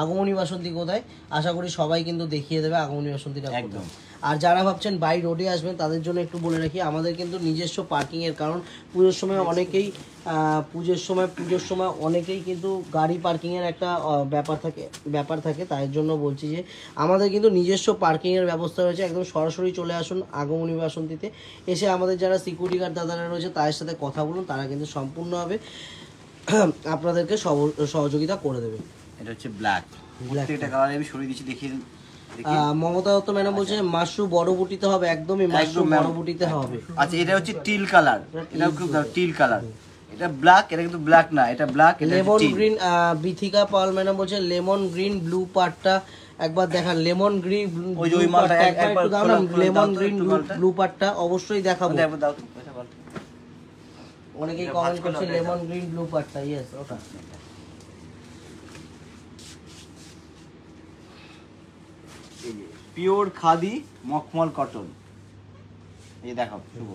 আগমনী বাসন্তী কোথায়, আশা করি সবাই কিন্তু দেখিয়ে দেবে আগমনী বাসন্তীটা
একদম।
আর যারা ভাবছেন বাই রোডে আসবেন তাদের জন্য একটু বলে রাখি, আমাদের কিন্তু নিজস্ব পার্কিংয়ের, কারণ পুজোর সময় অনেকেই কিন্তু গাড়ি পার্কিংয়ের একটা ব্যাপার থাকে, তাই জন্য বলছি যে আমাদের কিন্তু নিজস্ব পার্কিংয়ের ব্যবস্থা রয়েছে। একদম সরাসরি চলে আসুন আগমনী বাসন্তীতে, এসে আমাদের যারা সিকিউরিটি গার্ড দাদারা রয়েছে তাদের সাথে কথা বলুন, তারা কিন্তু সম্পূর্ণভাবে আপনাদেরকে সহযোগিতা করে দেবে।
এটা হচ্ছে ব্ল্যাক, প্রত্যেকটা কালার আমি সরিয়ে দিচ্ছি, দেখিয়ে।
মমতা দত্ত ম্যাডাম বলছে মাশরু বড় বুটিতে হবে। একদমই মাশরু বড় বুটিতে হবে।
আচ্ছা এটা হচ্ছে টিল কালার, এটা খুব টিল কালার। এটা ব্ল্যাক, এটা কিন্তু ব্ল্যাক না, এটা ব্ল্যাক।
লেমন গ্রিন, বিথিকা পাল ম্যাডাম বলছে লেমন গ্রিন ব্লু পার্টটা একবার দেখান। Lemon green lemon green blue পার্টটা অবশ্যই দেখাবো। অনেকেই কমেন্ট করছে লেমন গ্রিন ব্লু পার্টটা। ইয়েস, ওটা
পিওর খাদি মখমল কটন। এই দেখো শুভ,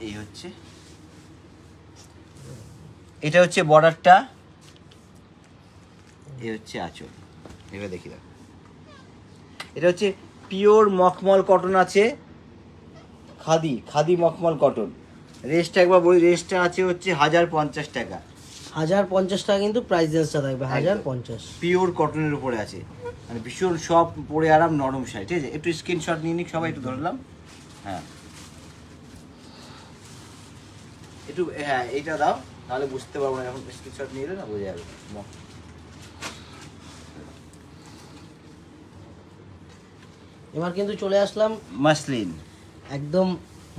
এই হচ্ছে, এটা হচ্ছে বর্ডারটা, এই হচ্ছে আঁচল। এবার দেখি দাও, এটা হচ্ছে পিওর মখমল কটন আছে, খাদি মখমল কটন। রেস্টটা একবার বলি, রেস্টটা আছে হচ্ছে 1050 টাকা।
1050 টাকা কিন্তু প্রাইস রেঞ্জটা থাকবে 1050।
পিওর কটনের উপরে আছে, মানে ভীষণ সব পরে আরাম, নরম শাড়ি। ঠিক আছে, একটু স্ক্রিনশট নিয়ে নিক সবাই, একটু ধরলাম। হ্যাঁ একটু, হ্যাঁ এইটা দাও, তাহলে বুঝতে পারবো না, এখন স্ক্রিনশট নিয়ে এলে না বোঝা যাবে।
এবার কিন্তু চলে আসলাম
মাসলিন,
একদম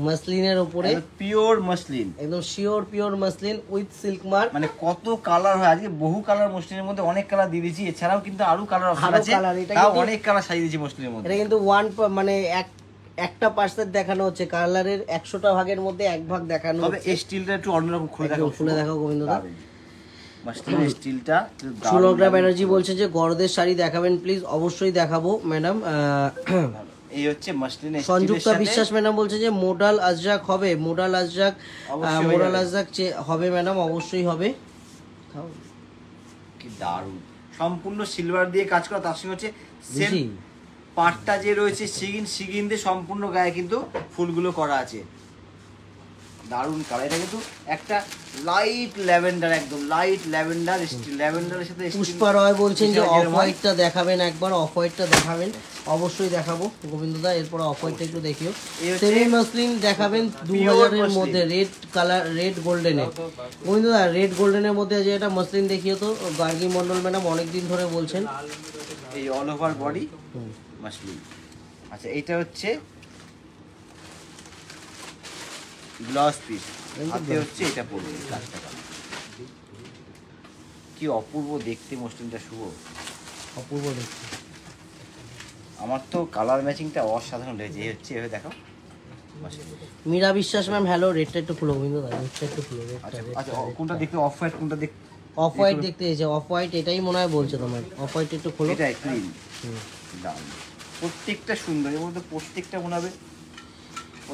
মাসলিনের উপরে,
পিওর মাসলিন,
একদম sure pure muslin with silk mark.
মানে কত কালার হয়, আজকে বহু কালার মসলিনের মধ্যে অনেক কালার দিয়ে দিয়েছি, এছাড়াও কিন্তু আরো কালার অপশন আছে, তাও অনেক কালার সাজিয়ে দিয়েছি মসলিনের মধ্যে।
এটা কিন্তু মানে একটা পার্সেন্ট দেখানো হচ্ছে, কালারের 100টা ভাগের মধ্যে এক ভাগ দেখানো
তবে এই স্টিলটা একটু অন্যরকম, খুলে দেখাও
গোবিন্দদা।
মাসলিনের স্টিলটা।
সুলগ্না ব্যানার্জি বলছে যে গরদের শাড়ি দেখাবেন প্লিজ। অবশ্যই দেখাবো ম্যাডাম।
এই হচ্ছে মাসলিনের।
সংযুক্তা বিশ্বাস ম্যাডাম বলছে যে মোডাল আজরাক হবে, মোডাল আজরাক হবে ম্যাডাম, অবশ্যই হবে।
কি দারুণ, সম্পূর্ণ সিলভার দিয়ে কাজ করা, তার সঙ্গে হচ্ছে পাটটা যে রয়েছে সিগিন দিয়ে সম্পূর্ণ গায়ে কিন্তু ফুলগুলো করা আছে। দারুণ কালার। এটা কিন্তু একটা লাইট ল্যাভেন্ডার, একদম লাইট ল্যাভেন্ডার, ল্যাভেন্ডারের সাথে
পুষ্পা রয় বলছেন যে
পুষ্পা
অফ
যেরকম
হোয়াইটটা দেখাবেন, একবার অফ হোয়াইটটা দেখাবেন। অবশ্যই দেখাবো গোবিন্দদা, এরপর অফ হোয়াইটটা একটু দেখিও।
এই হচ্ছে
সেমি মসলিন দেখাবেন 2000-এর মধ্যে, রেড কালার, রেড গোল্ডেনে। গোবিন্দদা রেড গোল্ডেনের মধ্যে যে এটা মসলিন দেখিও তো, গার্গী মন্ডল ম্যাডাম অনেকদিন ধরে বলছেন।
এই অল ওভার বডি মাসলিন। আচ্ছা এইটা হচ্ছে ব্লাউজ পিস, হাতে হচ্ছে এটা পড়বে কাজটা। কি অপূর্ব দেখতে মসলিনটা শুভ,
অপূর্ব দেখতে।
আমার তো কালার ম্যাচিংটা অসাধারণ লেগেছে। এই হচ্ছে এভাবে দেখো মাসলিন।
মীরা বিশ্বাস ম্যাম হ্যালো, রেডটা একটু খুলো গোবিন্দদা, রেডটা একটু খুলো।
আচ্ছা আচ্ছা, কোনটা দেখতে অফ হোয়াইট, কোনটা দেখ
অফ হোয়াইট দেখতে এসেছে, অফ হোয়াইট এটাই মনে হয় বলছে তোমার। অফ হোয়াইট একটু খোলো।
এটা ক্রিম দাম, প্রত্যেকটা সুন্দর, এর মধ্যে প্রত্যেকটা মনে হবে।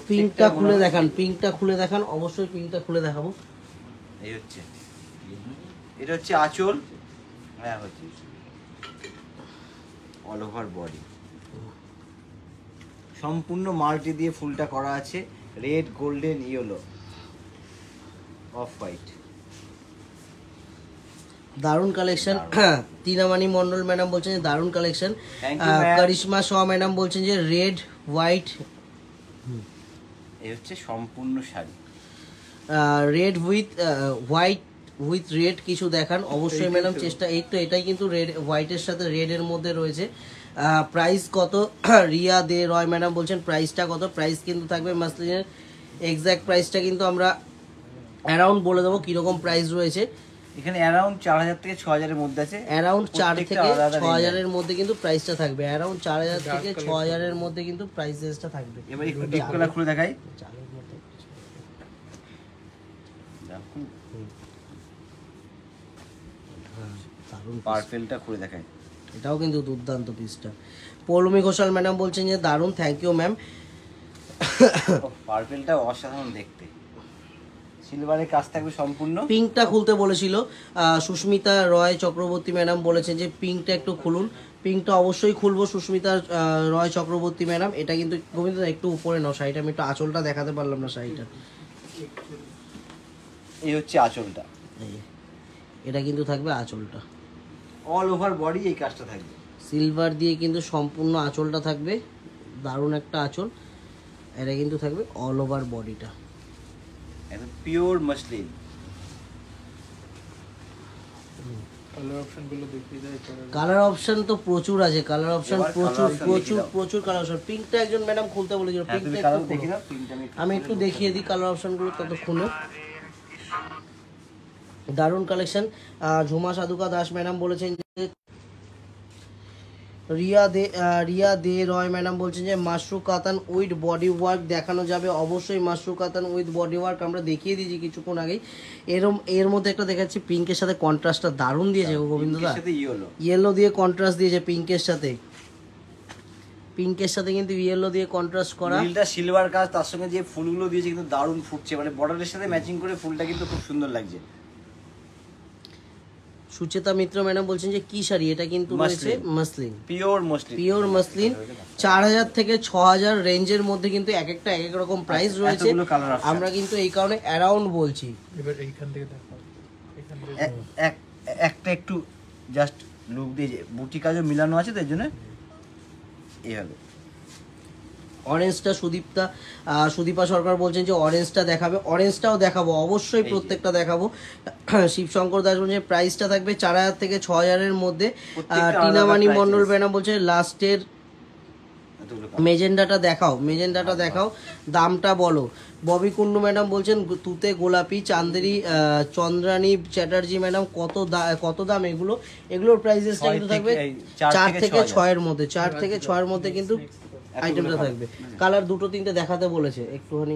পিঙ্কটা খুলে দেখান, পিঙ্কটা খুলে দেখান, অবশ্যই পিঙ্কটা খুলে দেখাবো।
এই হচ্ছে, এটা হচ্ছে আঁচল, হ্যাঁ হচ্ছে অল ওভার বডি সম্পূর্ণ মাল্টি দিয়ে ফুলটা করা আছে, red golden yellow off white.
দারুণ কালেকশন। তিনামানি মন্ডল ম্যাডাম বলছেন যে দারুণ collection.
Thank you, ma'am.
Karishma Shaw madam বলছেন যে রেড হোয়াইট,
এই হচ্ছে সম্পূর্ণ sari,
red with white with red কিছু দেখান অবশ্যই ম্যাডাম, চেষ্টা একটু। এটাই কিন্তু রেড হোয়াইটের সাথে রেডের মধ্যে রয়েছে। প্রাইস কত? রিয়া দে রয় ম্যাডাম বলছেন প্রাইসটা কত? প্রাইস কিন্তু থাকবে মাসলিনের এক্স্যাক্ট প্রাইসটা কিন্তু আমরা অ্যারাউন্ড বলে দেবো কীরকম প্রাইস রয়েছে।
এখানে অ্যারাউন্ড 4000 থেকে 6000-এর মধ্যে আছে,
অ্যারাউন্ড 4 থেকে
প্রত্যেকটা আলাদা
6000-এর মধ্যে কিন্তু প্রাইসটা থাকবে। অ্যারাউন্ড 4000 থেকে 6000-এর মধ্যে কিন্তু প্রাইস রেঞ্জটা থাকবে।
এবার একটু ডিপ কালার খুলে দেখাই,
চালের মধ্যে দারুণ
পার্পেলটা খুলে দেখাই।
এটাও কিন্তু দুর্দান্ত পিসটা। পৌলমি ঘোষাল ম্যাডাম বলছেন যে দারুণ, থ্যাংক ইউ ম্যাম।
পার্পেলটা অসাধারণ দেখতে, সিলভারের কাজ থাকবে সম্পূর্ণ।
পিঙ্কটা খুলতে বলেছিল সুস্মিতা রয় চক্রবর্তী ম্যাডাম, বলেছেন যে পিঙ্কটা একটু খুলুন। পিঙ্কটা অবশ্যই খুলবো সুস্মিতা রয় চক্রবর্তী ম্যাডাম। এটা কিন্তু গোবিন্দ একটু উপরে নাও শাড়িটা, আমি একটু আঁচলটা দেখাতে পারলাম না শাড়িটা।
এই হচ্ছে আঁচলটা,
এটা কিন্তু থাকবে আঁচলটা,
অল ওভার বডি এই কাজটা থাকবে,
সিলভার দিয়ে কিন্তু সম্পূর্ণ আঁচলটা থাকবে, দারুণ একটা আঁচল। এটা কিন্তু থাকবে অল ওভার বডিটা,
একদম পিওর মসলিন।
কালার অপশন তো প্রচুর আছে, কালার অপশন
এবার
প্রচুর
colour option
প্রচুর
দেখিয়ে দাও।
প্রচুর কালার অপশন। পিঙ্কটা একজন ম্যাডাম খুলতে বলেছিল,
হ্যাঁ, তুমি
পিঙ্কটা
কালার
একটু
দেখে
খুলো।
দাও, পিঙ্কটা
আমি একটু দেখিয়ে দিই কালার অপশনগুলো ততক্ষণে। দারুণ কালেকশন। ঝুমা সাধুকা দাস ম্যাডাম বলেছেন যে রিয়া দে রয় ম্যাডাম বলছেন যে মাশরু কাতান উইথ বডি ওয়ার্ক দেখানো যাবে। অবশ্যই মাশরু কাতান উইথ বডি ওয়ার্ক আমরা দেখিয়ে দিয়েছি কিছুক্ষণ আগেই। এর মধ্যে একটা দেখাচ্ছি পিঙ্কের সাথে কন্ট্রাস্টটা দারুণ দিয়েছে গোবিন্দদা,
সাথে ইয়েলো,
ইয়েলো দিয়ে কন্ট্রাস্ট দিয়েছে পিঙ্কের সাথে। পিঙ্কের সাথে কিন্তু ইয়েলো দিয়ে কন্ট্রাস্ট করা।
নীলটা সিলভার কাজ, তার সঙ্গে যে ফুলগুলো দিয়েছে কিন্তু দারুণ ফুটছে, মানে বর্ডারের সাথে ম্যাচিং করে ফুলটা কিন্তু খুব সুন্দর লাগছে।
সুচেতা মিত্র ম্যাডাম বলছেন যে কি শাড়ি এটা? কিন্তু রয়েছে muslin,
pure muslin,
pure muslin. 4000 থেকে 6000 রেঞ্জের মধ্যে কিন্তু এক একটা এক এক রকম প্রাইস রয়েছে।
এতগুলো কালার আছে,
আমরা কিন্তু এই কারণে অ্যারাউন্ড বলছি।
এবার এইখান থেকে দেখো, এখান থেকে
একটা একটু জাস্ট লুক দিয়ে বুটি কাজও মিলানো আছে, তাই জন্য এইভাবে।
অরেঞ্জটা সুদীপা সরকার বলছেন যে অরেঞ্জটা দেখাবে, অরেঞ্জটাও দেখাবো অবশ্যই, প্রত্যেকটা দেখাবো। শিবশঙ্কর দাস বলছে প্রাইসটা থাকবে 4000 থেকে 6000-এর মধ্যে। টিনামানি মন্ডল ম্যাডাম বলছে লাস্টের মেজেন্ডাটা দেখাও, মেজেন্ডাটা দেখাও, দামটা বলো। ববি কুন্ডু ম্যাডাম বলছেন তুতে গোলাপি চন্দ্রানী চ্যাটার্জি ম্যাডাম কত দাম এগুলো? এগুলোর প্রাইসেসটা কিন্তু থাকবে 4 থেকে 6-এর মধ্যে, 4 থেকে 6-এর মধ্যে কিন্তু আইটেমটা থাকবে। কালার দুটো তিনটে দেখাতে বলেছে একটুখানি,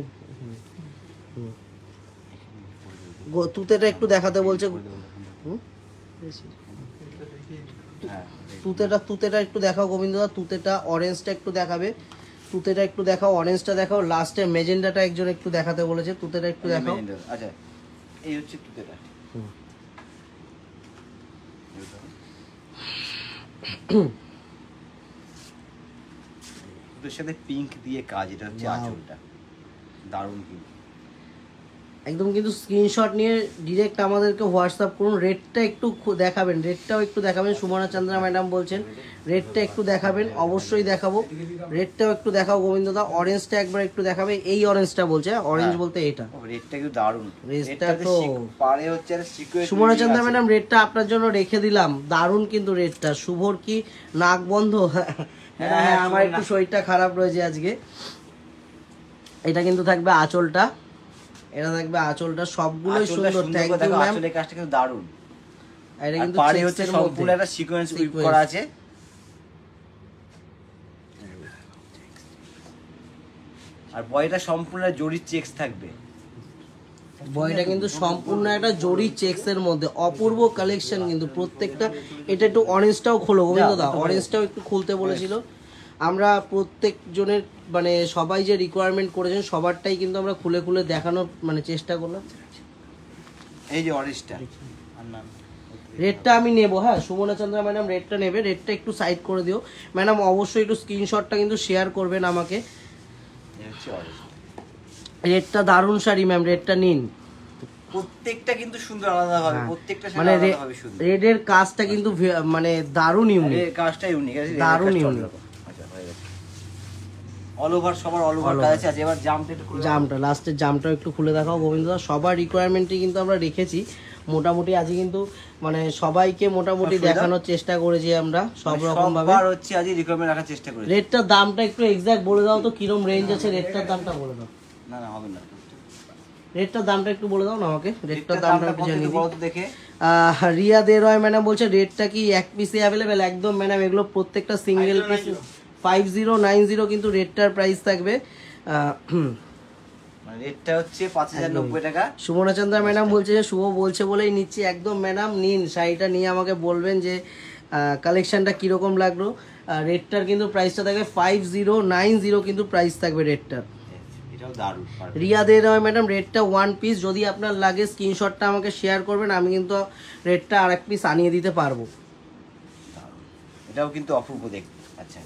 তুতেটা একটু দেখাতে বলছে। তুতেটা একটু দেখাও গোবিন্দদা, তুতেটা। অরেঞ্জটা একটু দেখাবে, তুতেটা একটু দেখাও, অরেঞ্জটা দেখাও, লাস্টে মেজেন্ডাটা একজন একটু দেখাতে বলেছে, তুতেটা একটু দেখাও।
আচ্ছা এই হচ্ছে তুতেটা, তুতের সাথে পিঙ্ক দিয়ে কাজ, এটা হচ্ছে আঁচলটা, দারুণ কিন্তু।
একদম কিন্তু স্ক্রিনশট নিয়ে ডিরেক্ট আমাদেরকে হোয়াটসঅ্যাপ করুন। রেটটা একটু দেখাবেন, রেটটাও একটু দেখাবেন। সুমনা চন্দ্রা ম্যাডাম বলছেন রেটটা একটু দেখাবেন, অবশ্যই দেখাবো। রেটটাও একটু দেখাও গোবিন্দদা। অরেঞ্জটা একবার একটু দেখাবে, এই অরেঞ্জটা বলছে, অরেঞ্জ বলতে এটা।
রেটটা কিন্তু দারুণ,
রেটটা তো
পারে হচ্ছে একটা সিকোয়েন্স।
সুমনা চন্দ্রা ম্যাডাম রেটটা আপনার জন্য রেখে দিলাম, দারুণ কিন্তু রেটটা। শুভর কি নাক বন্ধ? হ্যাঁ, আমার একটু শরীরটা খারাপ রয়েছে আজকে। এটা কিন্তু থাকবে আঁচলটা, এটা থাকবে আঁচলটা, সবগুলোই সুন্দর। Thank you ma'am.
আঁচলের কাজটা কিন্তু দারুণ।
এটা কিন্তু
পারে হচ্ছে সম্পূর্ণ একটা সিকোয়েন্স উইভ করা আছে। আর বয়টা সম্পূর্ণ জরি চেকস থাকবে।
বয়টা কিন্তু সম্পূর্ণ একটা জরি চেকস এর মধ্যে, অপূর্ব কালেকশন কিন্তু প্রত্যেকটা। এটা একটু অরেঞ্জটাও খোলো গোবিন্দদা, অরেঞ্জটাও একটু খুলতে বলেছিল। আমরা প্রত্যেক জনের মানে সবাই যে রিকোয়ারমেন্ট করেছেন সবারটাই কিন্তু আমরা খুলে খুলে দেখানোর মানে চেষ্টা করলাম।
এই যে অরেঞ্জটা,
রেটটা আমি নেব। হ্যাঁ, সুমনা চন্দ্রা ম্যাডাম রেটটা নেবে। রেটটা একটু সাইড করে দিও ম্যাডাম, অবশ্যই একটু স্ক্রিনশটটা কিন্তু শেয়ার করবেন আমাকে। রেটটা দারুণ শাড়ি ম্যাম, রেটটা নিন।
প্রত্যেকটা কিন্তু সুন্দর আলাদা হবে, প্রত্যেকটা
মানে
আলাদা হবে সুন্দর।
রেডের কাজটা কিন্তু মানে দারুণ ইউনিক,
এই কাজটা ইউনিক,
দারুণ ইউনিক।
আচ্ছা, হয়ে গেছে। অল ওভার সবার অল ওভার কাজ আছে। এবার জামটা একটু খুলে
জামটা, লাস্টের জামটাও একটু খুলে দেখাও গোবিন্দদা। সবার রিকোয়ারমেন্টই কিন্তু আমরা রেখেছি মোটামুটি। আজকে কিন্তু মানে সবাইকে মোটামুটি দেখানোর চেষ্টা করেছি আমরা সব রকম ভাবে।
সবার হচ্ছে আজকে রিকোয়ারমেন্ট রাখার চেষ্টা করেছি।
রেটটার দামটা একটু এক্সাক্ট বলে দাও তো, কিরম রেঞ্জ আছে রেটটার দামটা বলে দাও।
না না, হবে না।
রেটটার দামটা একটু বলে দাও না আমাকে, রেটটার দামটা একটু জানিয়ে দিই।
বলো তো দেখে।
রিয়া দে রয় ম্যাডাম বলছে রেটটা কি এক পিসে অ্যাভেলেবেল? একদম ম্যাডাম, এগুলো প্রত্যেকটা সিঙ্গেল পিস 5090 কিন্তু রেটটার প্রাইস থাকবে।
মানে রেটটা হচ্ছে 5090 টাকা।
সুমনা চন্দ্রা ম্যাডাম বলছে যে শুভ বলছে বলেই নিচ্ছি। একদম ম্যাডাম নিন, শাড়িটা নিয়ে আমাকে বলবেন যে কালেকশনটা কিরকম লাগলো। রেটটার কিন্তু প্রাইসটা থাকবে 5090 কিন্তু প্রাইস থাকবে রেটটার।
এটাও দারুণ।
রিয়া দে রয় ম্যাডাম রেটটা ওয়ান পিস, যদি আপনার লাগে স্ক্রিনশটটা আমাকে শেয়ার করবেন, আমি কিন্তু রেটটা আরেক পিস আনিয়ে দিতে পারবো।
এটাও কিন্তু অপূর্ব দেখতে। আচ্ছা,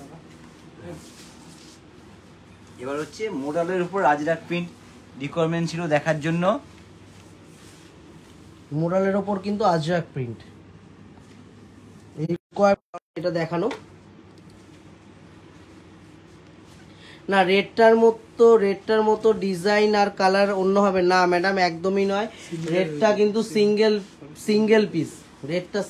এবার হচ্ছে মোডালের উপর রাজরাক প্রিন্ট রিকোয়ারমেন্ট ছিল দেখার জন্য।
মোরালের ওপর কিন্তু আজরাক প্রিন্ট, এটা দেখানো না। রেটটার মতো ডিজাইন আর কালার অন্য হবে না ম্যাডাম, একদমই নয়। রেটটা কিন্তু সিঙ্গেল পিস, রেটটা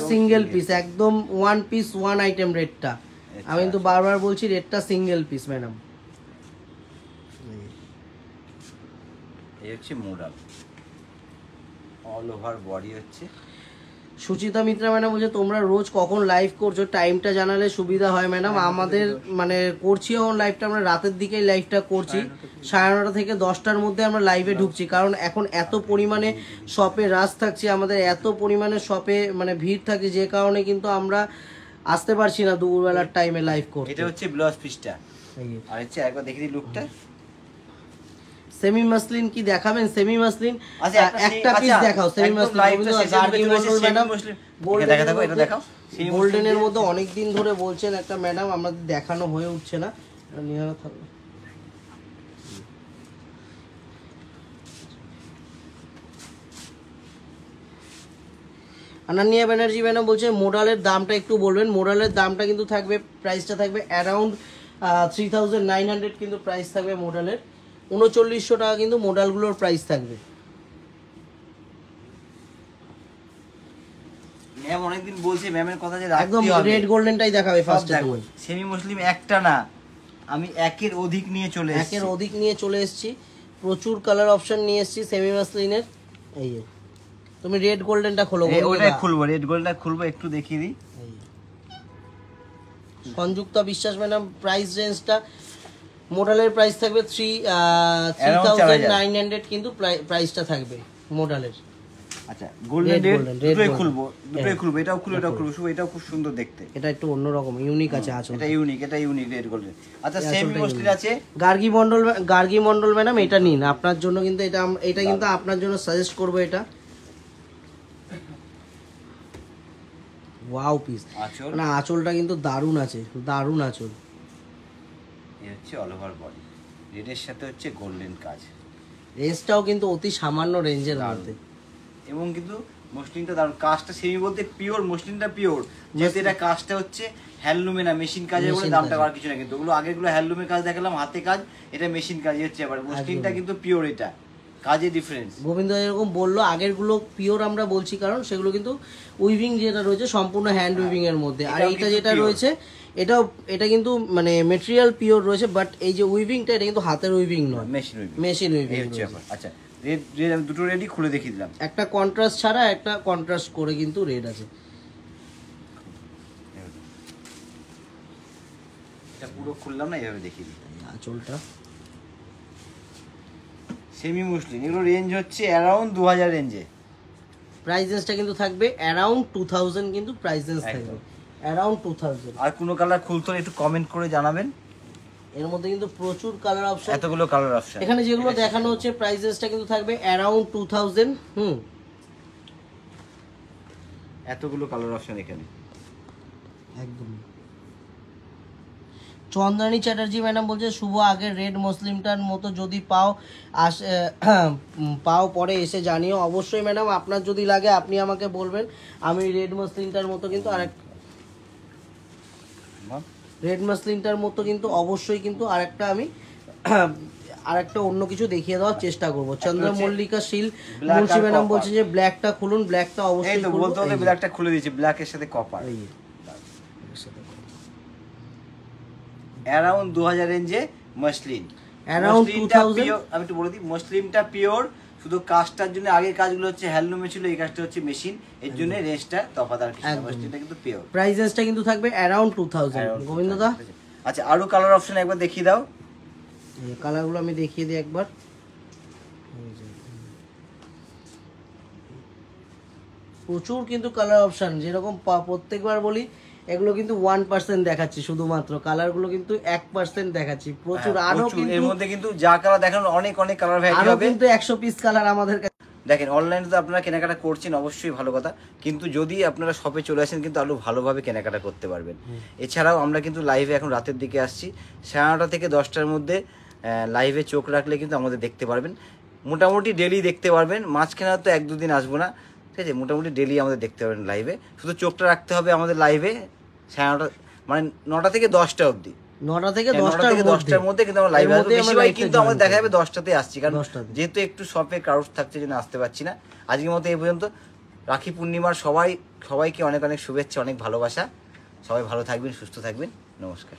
সিঙ্গেল পিস, একদম ওয়ান পিস ওয়ান আইটেম রেটটা। আমি কিন্তু বারবার বলছি রেটটা সিঙ্গেল পিস ম্যাডাম।
এই হচ্ছে মোডাল, অল ওভার বডি হচ্ছে।
সুচিতা মিত্রা ম্যাডাম বলছে তোমরা রোজ কখন লাইভ করছো, টাইমটা জানালে সুবিধা হয় ম্যাডাম। আমাদের মানে করছি এখন লাইভটা, আমরা রাতের দিকেই লাইভটা করছি, 9:30 থেকে 10টার মধ্যে আমরা লাইভে ঢুকছি। কারণ এখন এত পরিমাণে শপে রাশ থাকছে, আমাদের এত পরিমাণে শপে মানে ভিড় থাকে, যে কারণে কিন্তু আমরা আসতে পারছি না দুপুরবেলার টাইমে লাইভ করতে।
এটা হচ্ছে ব্লাউজ পিসটা, আর হচ্ছে একবার দেখে দিই লুকটা।
সেমি মাসলিন কি দেখাবেন? সেমি মাসলিন
আচ্ছা,
একটা পিস দেখাও। Semi muslin Gargi Mondal madam গোল্ডেনের মধ্যে অনেকদিন ধরে বলছেন একটা ম্যাডাম, আমাদের দেখানো হয়ে উঠছে না। আনানিয়া ব্যানার্জি ম্যাডাম বলছে মোডালের দামটা একটু বলবেন। মোডালের দামটা কিন্তু থাকবে, প্রাইসটা থাকবে অ্যারাউন্ড 3900 কিন্তু প্রাইস থাকবে মোডালের। 3900 টাকা কিন্তু মোডালগুলোর প্রাইস থাকবে।
ম্যাম অনেকদিন বলছে, ম্যামের কথা যে
একদম রেড গোল্ডেনটাই দেখাবে ফার্স্টে।
সেমি মুসলিম একটা না, আমি একের অধিক নিয়ে চলে
এসেছি, প্রচুর কালার অপশন নিয়ে এসেছি সেমি মাসলিনের। এই যে তুমি রেড গোল্ডেনটা খোলো,
ওটাই খুলবো, রেড গোল্ডটা খুলবো, একটু দেখিয়ে দিই।
সংযুক্তা বিশ্বাস ম্যাডাম প্রাইস রেঞ্জটা মোডালের প্রাইস থাকবে 3900 কিন্তু প্রাইসটা থাকবে মোডালের।
আচ্ছা, গোল্ডেন রেড দুটোই খুলবো, এটাও খুলবো, এটাও খুলবো, এটাও খুব সুন্দর দেখতে।
এটা একটু অন্যরকম ইউনিক আছে আচল,
এটা ইউনিক রেড গোল্ডেন। আচ্ছা, সেমি মসলিন আছে
গার্গি মন্ডল ম্যাডাম, এটা নিন আপনার জন্য কিন্তু, এটা কিন্তু আপনার জন্য সাজেস্ট করব। এটা ওয়াও পিস, না আঁচলটা কিন্তু দারুণ আছে, দারুণ আঁচল।
এই হচ্ছে অল ওভার বডি। রেডের সাথে হচ্ছে গোল্ডেন কাজ,
রেঞ্জটাও কিন্তু অতি সামান্য রেঞ্জের
দারুণ।
মধ্যে।
এবং কিন্তু মসলিনটা দারুণ, কাজটা সেমি বলতে পিওর, মসলিনটা পিওর, যেহেতু এটা কাজটা হচ্ছে হ্যান্ডলুমে না মেশিন কাজের বলে
Machine
দামটা
কাজে।
আর কিছু না। কিন্তু ওগুলো আগেগুলো হ্যান্ডলুমের কাজ দেখালাম, হাতে কাজ, এটা মেশিন কাজ হচ্ছে। আবার মসলিনটা কিন্তু পিওর, এটা কাজে ডিফারেন্স।
গোবিন্দ যেরকম বললো আগেরগুলো পিওর আমরা বলছি কারণ সেগুলো কিন্তু উইভিং যেটা রয়েছে সম্পূর্ণ হ্যান্ড উইভিং এর মধ্যে, আর
এটাও
এইটা
কিন্তু
যেটা
pure।
রয়েছে এটা কিন্তু মানে মেটেরিয়াল পিওর রয়েছে, বাট এই যে উইভিংটা এটা কিন্তু হাতের উইভিং নয়,
মেশিন উইভিং,
মেশিন উইভিং
এই হচ্ছে ব্যাপার। আচ্ছা রেড রেড আমি দুটো রেডি খুলে দেখিয়ে দিলাম।
একটা কন্ট্রাস্ট ছাড়া একটা কন্ট্রাস্ট করে কিন্তু রেড আছে।
এটা পুরো খুললাম না, এইভাবে দেখিয়ে দিই।
আঁচলটা
সেমি মুসলিন, এগুলো রেঞ্জ হচ্ছে অ্যারাউন্ড 2000 রেঞ্জে।
প্রাইস রেঞ্জটা কিন্তু থাকবে অ্যারাউন্ড 2000, কিন্তু প্রাইস রেঞ্জ থাকবে অ্যারাউন্ড 2000।
আর কোনো কালার খুলতে হলে একটু কমেন্ট করে জানাবেন।
এর মধ্যে কিন্তু প্রচুর কালার অপশন,
এতগুলো কালার অপশন
এখানে যেগুলো দেখানো হচ্ছে প্রাইস রেঞ্জটা কিন্তু থাকবে অ্যারাউন্ড 2000।
এতগুলো কালার অপশন এখানে।
একদম। চন্দ্রানী চ্যাটার্জি ম্যাডাম বলছে শুভ আগের রেড মুসলিমটার মতো যদি পাও পরে এসে জানিও। অবশ্যই ম্যাডাম, আপনার যদি লাগে আপনি আমাকে বলবেন, আমি রেড মুসলিমটার মতো কিন্তু অবশ্যই কিন্তু আরেকটা আমি আরেকটা অন্য কিছু দেখিয়ে দেওয়ার চেষ্টা করবো। চন্দ্রমল্লিকা শীল মুন্সি ম্যাডাম বলছেন যে ব্ল্যাকটা খুলুন, ব্ল্যাকটা
এই
অবশ্যই
তো বলতে বলতে ব্ল্যাকটা খুলে দিয়েছি, ব্ল্যাকের সাথে কপার। অ্যারাউন্ড 2000 রেঞ্জে মসলিন,
Around
মসলিনটা
2000
pure, আমি একটু বলে দিই, মসলিনটা পিওর, শুধু কাজটার জন্য আগের কাজগুলো হচ্ছে হ্যান্ডলুমে ছিল, এই কাজটা হচ্ছে মেশিন, এর জন্য রেঞ্জটা তফাৎ আর কিছু না।
একদম।
মসলিনটা কিন্তু পিওর।
প্রাইস রেঞ্জটা কিন্তু থাকবে অ্যারাউন্ড 2000। গোবিন্দদা
আচ্ছা আরো কালার অপশন একবার দেখিয়ে দাও।
এই কালারগুলো আমি দেখিয়ে দিই একবার। প্রচুর কিন্তু কালার অপশন, যেরকম প্রত্যেকবার বলি এগুলো কিন্তু 1% দেখাচ্ছি, শুধুমাত্র কালারগুলো কিন্তু 1% দেখাচ্ছি। প্রচুর
হ্যাঁ,
আরো
প্রচুর।
কিন্তু
এর মধ্যে কিন্তু যা কালার দেখানো অনেক অনেক কালার ভ্যারাইটি
আরো
হবে।
কিন্তু 100 পিস কালার আমাদের কাছে।
দেখেন অনলাইনে তো আপনারা কেনাকাটা করছেন, অবশ্যই ভালো কথা, কিন্তু যদি আপনারা শপে চলে আসেন কিন্তু আরো ভালোভাবে কেনাকাটা করতে পারবেন। এছাড়াও আমরা কিন্তু লাইভে এখন রাতের দিকে আসছি, 9:30 থেকে 10টার মধ্যে লাইভে চোখ রাখলে কিন্তু আমাদের দেখতে পারবেন। মোটামুটি ডেলি দেখতে পারবেন, মাঝখানে তো 1-2 দিন আসবো না, ঠিক আছে? মোটামুটি ডেলি আমাদের দেখতে পারবেন লাইভে। শুধু চোখটা রাখতে হবে আমাদের লাইভে 9:30, মানে 9টা থেকে 10টা অবধি,
9টা থেকে
9টা থেকে 10টার মধ্যে কিন্তু আমরা লাইভে
এর
আসবো।
মধ্যে আমরা
বেশিরভাগ
live-টা
কিন্তু আমাদের
join
দেখা
করবো।
যাবে 10টাতে আসছি, কারণ
10টাতে।
যেহেতু একটু শপে ক্রাউড থাকছে জন্য আসতে পারছি না। আজকের মতো এই পর্যন্ত। রাখি পূর্ণিমার সবাইকে অনেক অনেক শুভেচ্ছা, অনেক ভালোবাসা। সবাই ভালো থাকবেন, সুস্থ থাকবেন। নমস্কার।